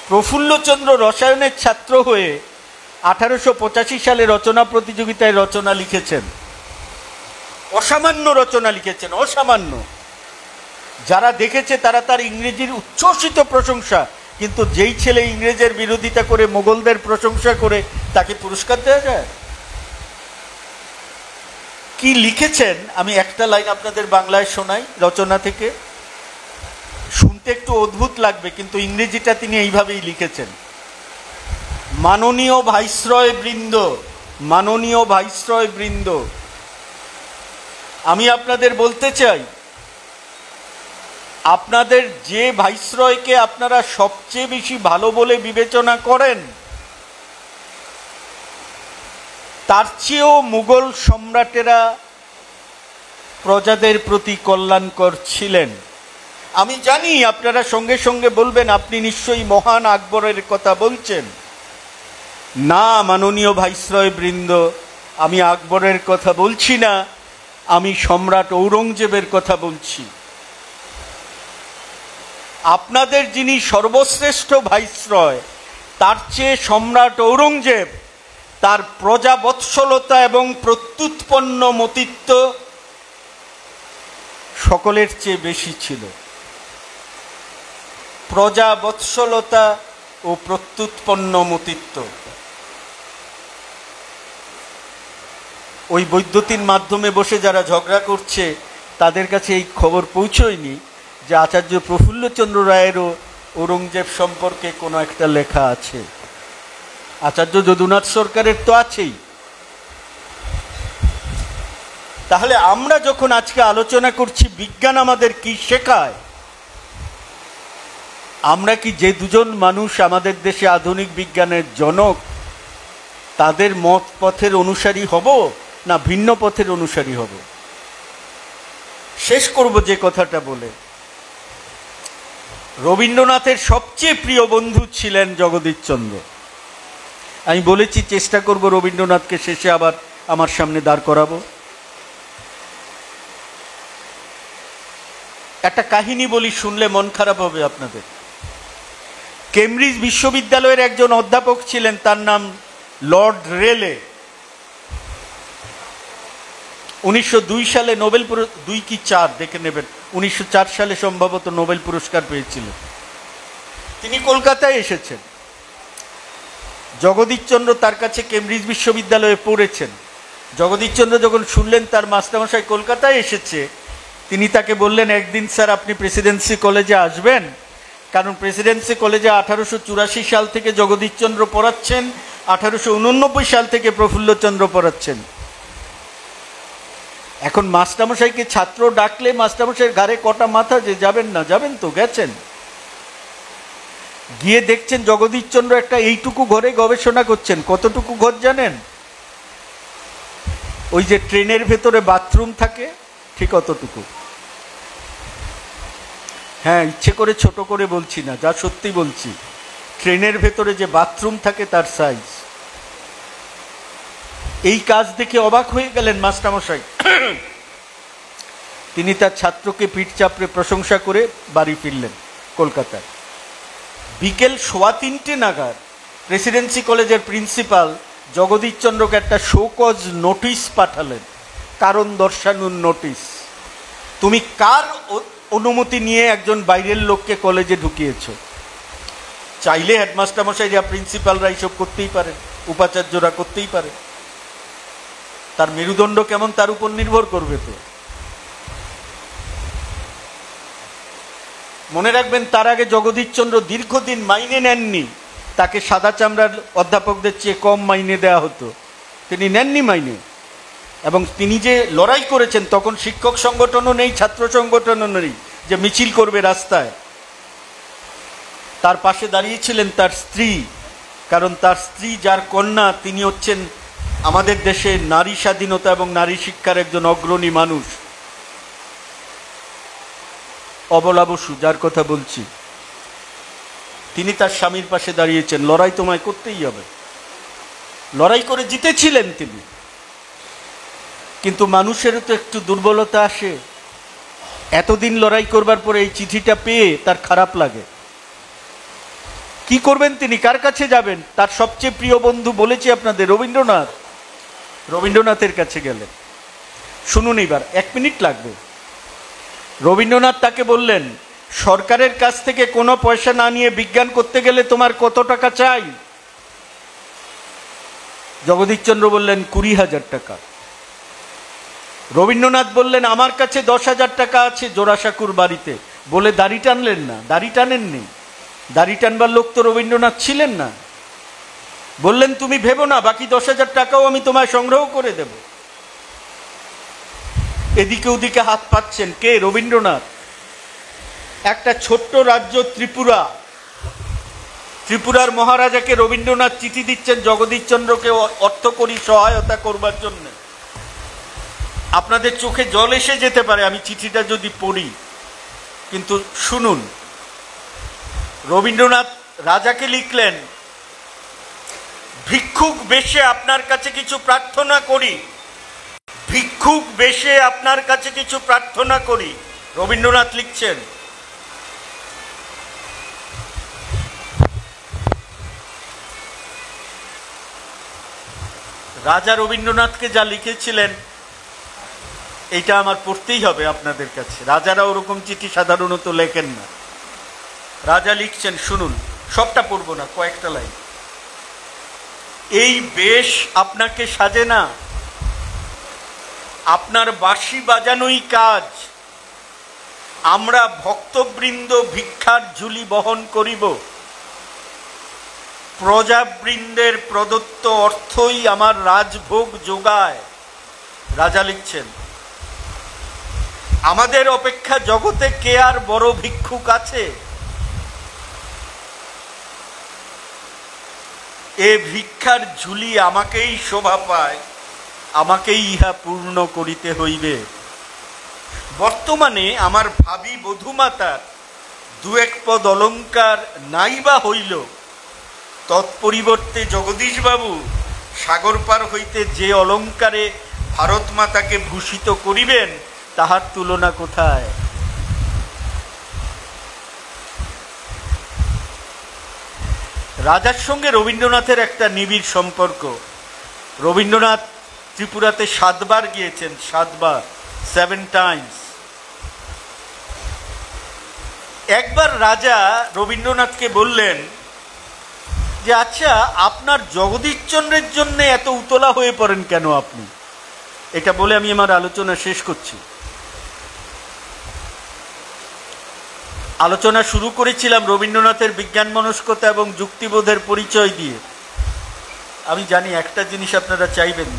প্রফুল্লচন্দ্র রসায়নের ছাত্র হয়ে 1885 সালে রচনা প্রতিযোগিতায় রচনা লিখেছেন। অসামান্য রচনা লিখেছেন, অসামান্য। যারা দেখেছে তারা তার ইংরেজির উচ্ছ্বসিত প্রশংসা। কিন্তু যেই ছেলে ইংরেজের বিরোধিতা করে মোগলদের প্রশংসা করে, তাকে পুরস্কার দেওয়া যায়? কি লিখেছেন আমি একটা লাইন আপনাদের বাংলায় শোনাই রচনা থেকে। শুনতে একটু অদ্ভুত লাগবে, কিন্তু ইংরেজিটা তিনি এইভাবেই লিখেছেন। মাননীয় ভাইসরয় বৃন্দ, মাননীয় ভাইসরয় বৃন্দ, আমি আপনাদের বলতে চাই, আপনাদের যে ভাইসরয়কে আপনারা সবচেয়ে বেশি ভালো বলে বিবেচনা করেন, তার চেয়েও মুঘল সম্রাটেরা প্রজাদের প্রতি কল্যাণকর ছিলেন। আমি জানি আপনারা সঙ্গে সঙ্গে বলবেন, আপনি নিশ্চয়ই মহান আকবরের কথা বলছেন। না মাননীয় ভাইসরয় বৃন্দ, আমি আকবরের কথা বলছি না, আমি সম্রাট ঔরঙ্গজেবের কথা বলছি। আপনাদের যিনি সর্বশ্রেষ্ঠ ভাইসরয়, তার চেয়ে সম্রাট ঔরঙ্গজেব তার প্রজাবৎসলতা এবং প্রত্যুৎপন্ন মতিত্ব সকলের চেয়ে বেশি ছিল। প্রজাবৎসলতা ও প্রত্যুৎপন্ন মতিত্ব। ওই বৈদ্যুতিন মাধ্যমে বসে যারা ঝগড়া করছে তাদের কাছে এই খবর পৌঁছয়নি যে আচার্য প্রফুল্লচন্দ্র রায়েরও ঔরঙ্গজেব সম্পর্কে কোনো একটা লেখা আছে। আচার্য যদুনাথ সরকারের তো আছেই। তাহলে আমরা যখন আজকে আলোচনা করছি বিজ্ঞান আমাদের কি শেখায়, আমরা কি যে দুজন মানুষ আমাদের দেশে আধুনিক বিজ্ঞানের জনক তাদের মত পথের অনুসারী হব না ভিন্ন পথের অনুসারী হব? শেষ করব যে কথাটা বলে, রবীন্দ্রনাথের সবচেয়ে প্রিয় বন্ধু ছিলেন জগদীশচন্দ্র। আমি বলেছি চেষ্টা করব রবীন্দ্রনাথকে শেষে আবার আমার সামনে দাঁড় করাবো। একটা কাহিনী বলি, শুনলে মন খারাপ হবে আপনাদের। কেমব্রিজ বিশ্ববিদ্যালয়ের একজন অধ্যাপক ছিলেন, তার নাম লর্ড রেলে। 1902 সালে নোবেল 2 কি 4 দেখে নেবেন, 1904 সালে সম্ভবত নোবেল পুরস্কার পেয়েছিলেন। তিনি কলকাতায় এসেছেন। জগদীশচন্দ্র তার কাছে কেমব্রিজ বিশ্ববিদ্যালয়ে পড়েছেন। জগদীশচন্দ্র যখন শুনলেন তার মাস্টারমশাই কলকাতায় এসেছে, তিনি তাকে বললেন, একদিন স্যার আপনি প্রেসিডেন্সি কলেজে আসবেন, কারণ প্রেসিডেন্সি কলেজে 1884 সাল থেকে জগদীশচন্দ্র পড়াচ্ছেন, 1889 সাল থেকে প্রফুল্লচন্দ্র পড়াচ্ছেন। এখন মাস্টারমশাইকে ছাত্র ডাকলে মাস্টারমশাইয়ের ঘাড়ে কটা মাথা যে যাবেন না, যাবেন তো, গেছেন। গিয়ে দেখছেন জগদীশচন্দ্র একটা এইটুকু ঘরে গবেষণা করছেন। কতটুকু ঘর জানেন? ওই যে ট্রেনের ভেতরে বাথরুম থাকে ঠিক অতটুকু। হ্যাঁ, ইচ্ছে করে ছোট করে বলছি না, যা সত্যি বলছি। ট্রেনের ভেতরে যে বাথরুম থাকে তার সাইজ। এই কাজ দেখে অবাক হয়ে গেলেন মাস্টারমশাই। তিনি তার ছাত্রকে পিঠ চাপড়ে প্রশংসা করে বাড়ি ফিরলেন কলকাতায়। বিকেল 3:15 নাগাদ প্রেসিডেন্সি কলেজের প্রিন্সিপাল জগদীশচন্দ্রকে একটা শোকজ নোটিশ পাঠালেন, কারণ দর্শানোর নোটিশ। তুমি কার অনুমতি নিয়ে একজন বাইরের লোককে কলেজে ঢুকিয়েছ? চাইলে হেডমাস্টার মশাইরা, প্রিন্সিপালরা এইসব করতেই পারেন, উপাচার্যরা করতেই পারে। তার মেরুদণ্ড কেমন তার উপর নির্ভর করবে। তো মনে রাখবেন, তার আগে জগদীশচন্দ্র দীর্ঘদিন মাইনে নেননি। তাকে সাদা চামড়ার অধ্যাপকদের চেয়ে কম মাইনে দেওয়া হতো, তিনি নেননি মাইনে। এবং তিনি যে লড়াই করেছেন, তখন শিক্ষক সংগঠনও নেই, ছাত্র সংগঠনও নেই যে মিছিল করবে রাস্তায়। তার পাশে দাঁড়িয়েছিলেন তার স্ত্রী, কারণ তার স্ত্রী, যার কন্যা, তিনি হচ্ছেন আমাদের দেশে নারী স্বাধীনতা এবং নারী শিক্ষার একজন অগ্রণী মানুষ। অবলা বসু, যার কথা বলছি, তিনি তার স্বামীর পাশে দাঁড়িয়েছেন। লড়াই তোমায় করতেই হবে। লড়াই করে জিতেছিলেন তিনি। কিন্তু মানুষেরও তো একটু দুর্বলতা আসে। এতদিন লড়াই করবার পরে এই চিঠিটা পেয়ে তার খারাপ লাগে। কি করবেন তিনি? কার কাছে যাবেন? তার সবচেয়ে প্রিয় বন্ধু, বলেছি আপনাদের, রবীন্দ্রনাথ। রবীন্দ্রনাথের কাছে গেলেন। শুনুন এবার, 1 মিনিট লাগবে। রবীন্দ্রনাথ তাকে বললেন, সরকারের কাছ থেকে কোনো পয়সা না নিয়ে বিজ্ঞান করতে গেলে তোমার কত টাকা চাই? জগদীশচন্দ্র বললেন, 20,000 টাকা। রবীন্দ্রনাথ বললেন, আমার কাছে 10,000 টাকা আছে জোড়াসাঁকুর বাড়িতে। বলে দাড়ি টানলেন না, দাড়ি টানেননি। দাড়ি টানবার লোক তো রবীন্দ্রনাথ ছিলেন না। বললেন, তুমি ভেবো না, বাকি 10,000 টাকাও আমি তোমায় সংগ্রহ করে দেব। এদিকে ওদিকে হাত পাচ্ছেন কে? রবীন্দ্রনাথ। একটা ছোট্ট রাজ্য ত্রিপুরা, ত্রিপুরার মহারাজাকে রবীন্দ্রনাথ চিঠি দিচ্ছেন জগদীশচন্দ্রকে অর্থকরী সহায়তা করবার জন্য। আপনাদের চোখে জল এসে যেতে পারে আমি চিঠিটা যদি পড়ি, কিন্তু শুনুন। রবীন্দ্রনাথ রাজাকে লিখলেন, ভিক্ষুক বেশে আপনার কাছে কিছু প্রার্থনা করি, ভিক্ষুক বেশে আপনার কাছে কিছু প্রার্থনা করি। রবীন্দ্রনাথ লিখছেন, রাজা রবীন্দ্রনাথকে যা লিখেছিলেন এটা আমার পড়তেই হবে আপনাদের কাছে। রাজারা ওরকম চিঠি সাধারণত লেখেন না। রাজা লিখছেন, শুনুন, সবটা পড়ব না, কয়েকটা লাইন। এই বেশ আপনাকে সাজে না, আপনার বাঁশি বাজানোই কাজ। আমরা ভক্তবৃন্দ ভিক্ষার ঝুলি বহন করিব, প্রজাবৃন্দের প্রদত্ত অর্থই আমার রাজভোগ যোগায়। রাজা লিখছেন, আমাদের অপেক্ষা জগতে কে আর বড় ভিক্ষুক আছে? এ ভিক্ষার ঝুলি আমাকেই শোভা পায়, আমাকেই ইহা পূর্ণ করিতে হইবে। বর্তমানে আমার ভাবি বধূমাতার দু এক পদ অলঙ্কার নাইবা হইল, তৎপরিবর্তে জগদীশবাবু সাগর পার হইতে যে অলঙ্কারে ভারত মাতাকে ভূষিত করিবেন তাহার তুলনা কোথায়? রাজার সঙ্গে রবীন্দ্রনাথের একটা নিবিড় সম্পর্ক। রবীন্দ্রনাথ ত্রিপুরাতে 7 বার গিয়েছেন, 7 বার, 7 টাইমস। একবার রাজা রবীন্দ্রনাথকে বললেন যে, আচ্ছা, আপনার জগদীশচন্দ্রের জন্য এত উতলা হয়ে পড়েন কেন আপনি? এটা বলে আমি আমার আলোচনা শেষ করছি। আলোচনা শুরু করেছিলাম রবীন্দ্রনাথের বিজ্ঞান মনস্কতা এবং যুক্তিবোধের পরিচয় দিয়ে। আমি জানি একটা জিনিস আপনারা চাইবেন,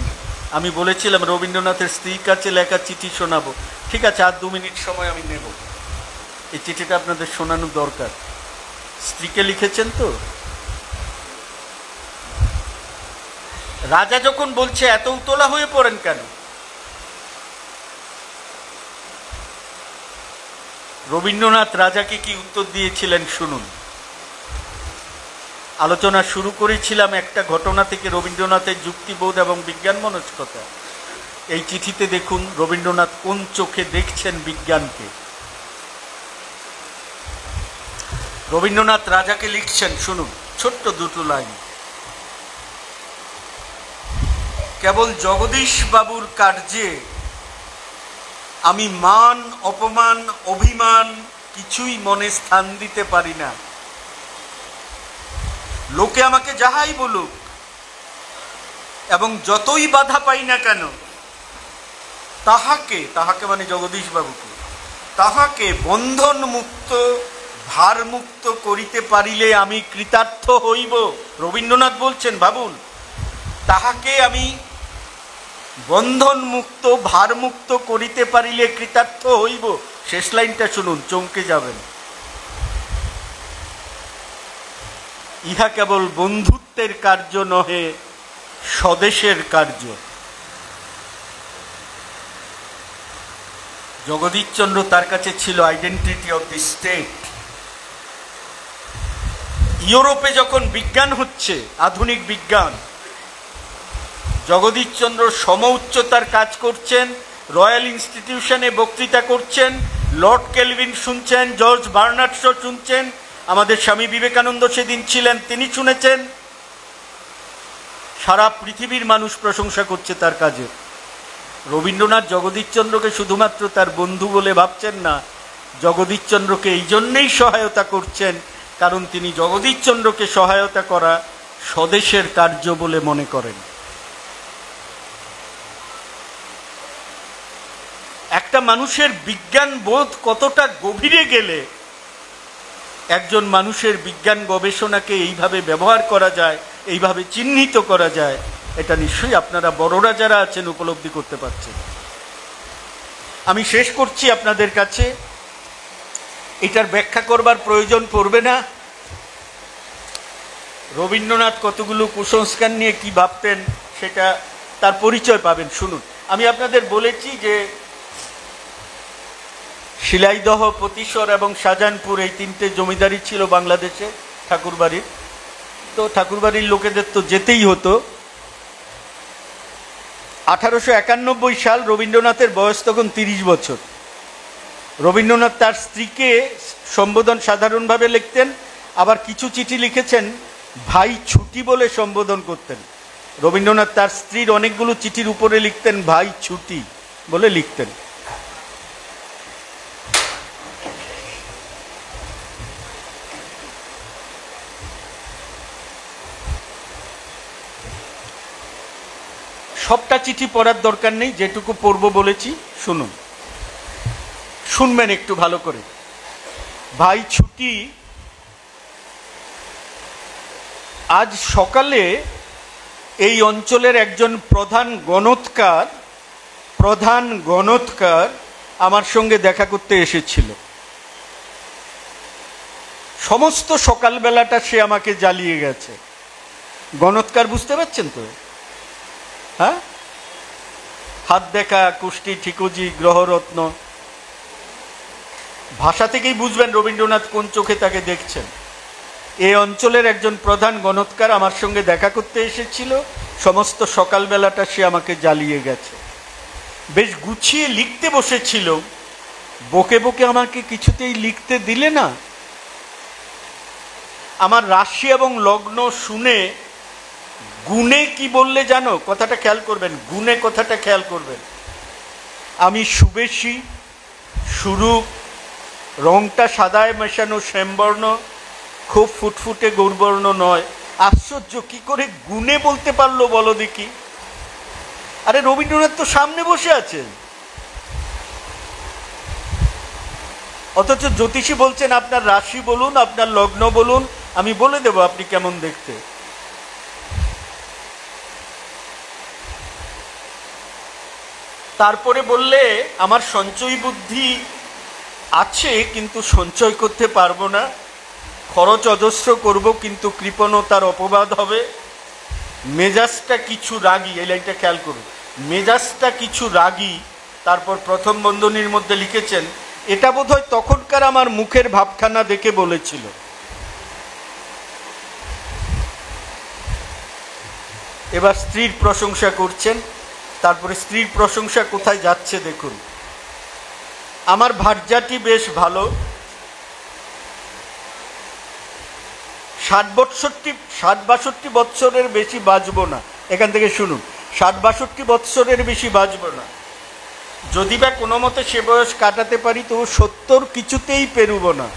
আমি বলেছিলাম রবীন্দ্রনাথের স্ত্রীর কাছে লেখা চিঠি শোনাবো। ঠিক আছে, আর 2 মিনিট সময় আমি নেব। এই চিঠিটা আপনাদের শোনানো দরকার। স্ত্রীকে লিখেছেন তো। রাজা যখন বলছে এত উতলা হয়ে পড়েন কেন, রবীন্দ্রনাথ রাজাকে কি উত্তর দিয়েছিলেন শুনুন। আলোচনা শুরু করেছিলাম একটা ঘটনা থেকে, রবীন্দ্রনাথের যুক্তিবোধ এবং বিজ্ঞান মনস্কতা। এই চিঠিতে দেখুন রবীন্দ্রনাথ কোন চোখে দেখছেন বিজ্ঞানকে। রবীন্দ্রনাথ রাজাকে লিখছেন, শুনুন, ছোট্ট 2 লাইন। কেবল জগদীশ বাবুর কার্যে আমি মান, অপমান, অভিমান কিছুই মনে স্থান দিতে পারি না। লোকে আমাকে যাহাই বলুক এবং যতই বাধা পাই না কেন, তাহাকে মানে জগদীশ বাবুকে, তাহাকে বন্ধন মুক্ত, ভার মুক্ত করিতে পারিলে আমি কৃতার্থ হইব। রবীন্দ্রনাথ বলছেন, ভাবুন, তাহাকে আমি বন্ধন মুক্ত, ভার মুক্ত করিতে পারিলে কৃতার্থ হইব। শেষ লাইনটা শুনুন, চমকে যাবেন। ইহা কেবল বন্ধুত্বের কার্য নহে, স্বদেশের কার্য। জগদীশচন্দ্র তার কাছে ছিল আইডেন্টিটি অফ দি স্টেট। ইউরোপে যখন বিজ্ঞান হচ্ছে, আধুনিক বিজ্ঞান, জগদীশচন্দ্র সমউচ্চতার কাজ করছেন, রয়্যাল ইনস্টিটিউশনে বক্তৃতা করছেন, লর্ড কেলভিন শুনছেন, জর্জ বার্নার্ড শ শুনছেন, আমাদের স্বামী বিবেকানন্দ সেদিন ছিলেন, তিনি শুনেছেন। সারা পৃথিবীর মানুষ প্রশংসা করছে তার কাজে। রবীন্দ্রনাথ জগদীশচন্দ্রকে শুধুমাত্র তার বন্ধু বলে ভাবছেন না, জগদীশচন্দ্রকে এই জন্যেই সহায়তা করছেন কারণ তিনি জগদীশচন্দ্রকে সহায়তা করা স্বদেশের কার্য বলে মনে করেন। একটা মানুষের বিজ্ঞান বোধ কতটা গভীরে গেলে একজন মানুষের বিজ্ঞান গবেষণাকে এইভাবে ব্যবহার করা যায়, এইভাবে চিহ্নিত করা যায়, এটা নিশ্চয়ই আপনারা বড়রা যারা আছেন উপলব্ধি করতে পারছেন। আমি শেষ করছি আপনাদের কাছে, এটার ব্যাখ্যা করবার প্রয়োজন পড়বে না। রবীন্দ্রনাথ কতগুলো কুসংস্কার নিয়ে কি ভাবতেন সেটা তার পরিচয় পাবেন, শুনুন। আমি আপনাদের বলেছি যে শিলাইদহ, পতিশ্বর এবং শাহজাহানপুর এই 3টে জমিদারি ছিল বাংলাদেশে ঠাকুরবাড়ির। তো ঠাকুরবাড়ির লোকেদের তো যেতেই হতো। 1891 সাল, রবীন্দ্রনাথের বয়স তখন 30 বছর। রবীন্দ্রনাথ তার স্ত্রীকে সম্বোধন সাধারণভাবে লিখতেন, আবার কিছু চিঠি লিখেছেন ভাই ছুটি বলে সম্বোধন করতেন। রবীন্দ্রনাথ তার স্ত্রীর অনেকগুলো চিঠির উপরে লিখতেন ভাই ছুটি বলে লিখতেন। সবটা চিঠি পড়ার দরকার নেই, যেটুকু পড়ব বলেছি শুনুন, শুনবেন একটু ভালো করে। ভাই ছুটি, আজ সকালে এই অঞ্চলের একজন প্রধান গণৎকার আমার সঙ্গে দেখা করতে এসেছিল। সমস্ত সকালবেলাটা সে আমাকে জ্বালিয়ে গেছে। গণৎকার বুঝতে পারছেন তো? হ্যাঁ, হাত দেখা, কুষ্টি, ঠিকুজি, গ্রহরত্ন, ভাষা থেকেই বুঝবেন রবীন্দ্রনাথ কোন চোখে তাকে দেখছেন। এই অঞ্চলের একজন প্রধান গণৎকার আমার সঙ্গে দেখা করতে এসেছিল। সমস্ত সকালবেলাটা সে আমাকে জ্বালিয়ে গেছে। বেশ গুছিয়ে লিখতে বসেছিল, বকে বকে আমাকে কিছুতেই লিখতে দিলে না। আমার রাশি এবং লগ্ন শুনে গুণে কি বললে জানো? কথাটা খেয়াল করবেন, গুণে কথাটা খেয়াল করবেন। আমি সুবেশী, সুরূপ, রংটা সাদায় মেশানো শ্যামবর্ণ, খুব ফুটফুটে গৌরবর্ণ নয়। আশ্চর্য, কি করে গুণে বলতে পারলো বলো দেখি? আরে রবীন্দ্রনাথ তো সামনে বসে আছেন, অথচ জ্যোতিষী বলছেন আপনার রাশি বলুন, আপনার লগ্ন বলুন, আমি বলে দেব আপনি কেমন দেখতে। তারপরে বললে আমার সঞ্চয় বুদ্ধি আছে, কিন্তু সঞ্চয় করতে পারবো না, খরচ অজস্র করব, কিন্তু কৃপণতার অপবাদ হবে। মেজাজটা কিছু রাগী, এই লাইনটা খেয়াল করুন, মেজাজটা কিছু রাগী। তারপর প্রথম বন্ধনীর মধ্যে লিখেছেন, এটা বোধহয় তখনকার আমার মুখের ভাবখানা দেখে বলেছিল। এবার স্ত্রীর প্রশংসা করছেন। তারপরে স্ত্রীর প্রশংসা কোথায় যাচ্ছে দেখুন, আমার ভার্যাটি বেশ ভালো, ৬০-৬২ বৎসরের বেশি বাঁচব না। এখান থেকে শুনুন, ৬০-৬২ বৎসরের বেশি বাঁচব না, যদি বা কোনো মতে সে বয়স কাটাতে পারি, তো ৭০ কিছুতেই পেরুব না।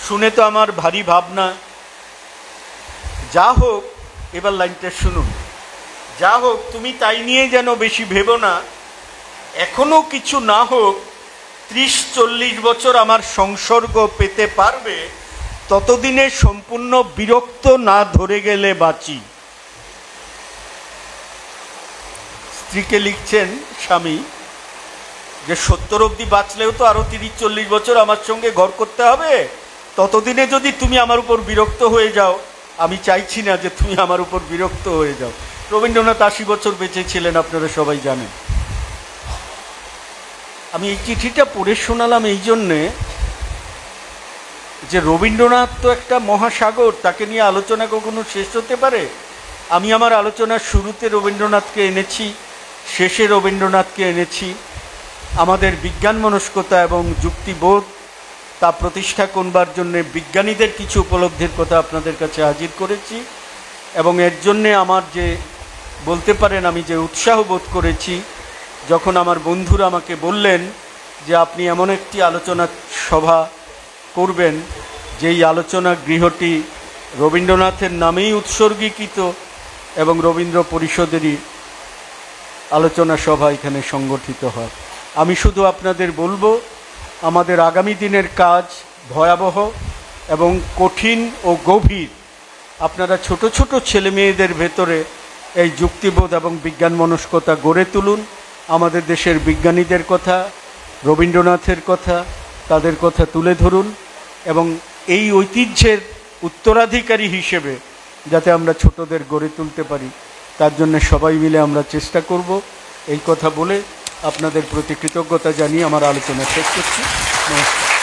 শুনে তো আমার ভারী ভাবনা। যা হোক, এবার লাইনটা শুনুন, যা হোক তুমি তাই নিয়ে যেন বেশি ভেবো না, এখনো কিছু না হোক ৩০-৪০ বছর আমার সংসর্গ পেতে পারবে, ততদিনে সম্পূর্ণ বিরক্ত না ধরে গেলে বাঁচি। স্ত্রীকে লিখছেন স্বামী যে ৭০ অবধি বাঁচলেও তো আরো ৩০-৪০ বছর আমার সঙ্গে ঘর করতে হবে, ততদিনে যদি তুমি আমার উপর বিরক্ত হয়ে যাও, আমি চাইছি না যে তুমি আমার উপর বিরক্ত হয়ে যাও। রবীন্দ্রনাথ ৮০ বছর বেঁচে ছিলেন, আপনারা সবাই জানেন। আমি এই চিঠিটা পড়ে শোনালাম এই জন্যে যে রবীন্দ্রনাথ তো একটা মহাসাগর, তাকে নিয়ে আলোচনা কখনো শেষ হতে পারে? আমি আমার আলোচনার শুরুতে রবীন্দ্রনাথকে এনেছি, শেষে রবীন্দ্রনাথকে এনেছি। আমাদের বিজ্ঞান মনস্কতা এবং যুক্তিবোধ তা প্রতিষ্ঠা করবার জন্য বিজ্ঞানীদের কিছু উপলব্ধির কথা আপনাদের কাছে হাজির করেছি, এবং এর জন্যে আমার যে বলতে পারেন আমি যে উৎসাহ বোধ করেছি, যখন আমার বন্ধুরা আমাকে বললেন যে আপনি এমন একটি আলোচনা সভা করবেন যেই আলোচনা গৃহটি রবীন্দ্রনাথের নামেই উৎসর্গীকৃত এবং রবীন্দ্র পরিষদেরই আলোচনা সভা এখানে সংগঠিত হয়। আমি শুধু আপনাদের বলবো, আমাদের আগামী দিনের কাজ ভয়াবহ এবং কঠিন ও গভীর। আপনারা ছোট ছোট ছেলে মেয়েদের ভেতরে এই যুক্তিবোধ এবং বিজ্ঞান মনস্কতা গড়ে তুলুন। আমাদের দেশের বিজ্ঞানীদের কথা, রবীন্দ্রনাথের কথা, তাদের কথা তুলে ধরুন, এবং এই ঐতিহ্যের উত্তরাধিকারী হিসেবে যাতে আমরা ছোটদের গড়ে তুলতে পারি, তার জন্য সবাই মিলে আমরা চেষ্টা করব। এই কথা বলে আপনাদের প্রতি কৃতজ্ঞতা জানিয়ে আমার আলোচনা শেষ করছি। নমস্কার।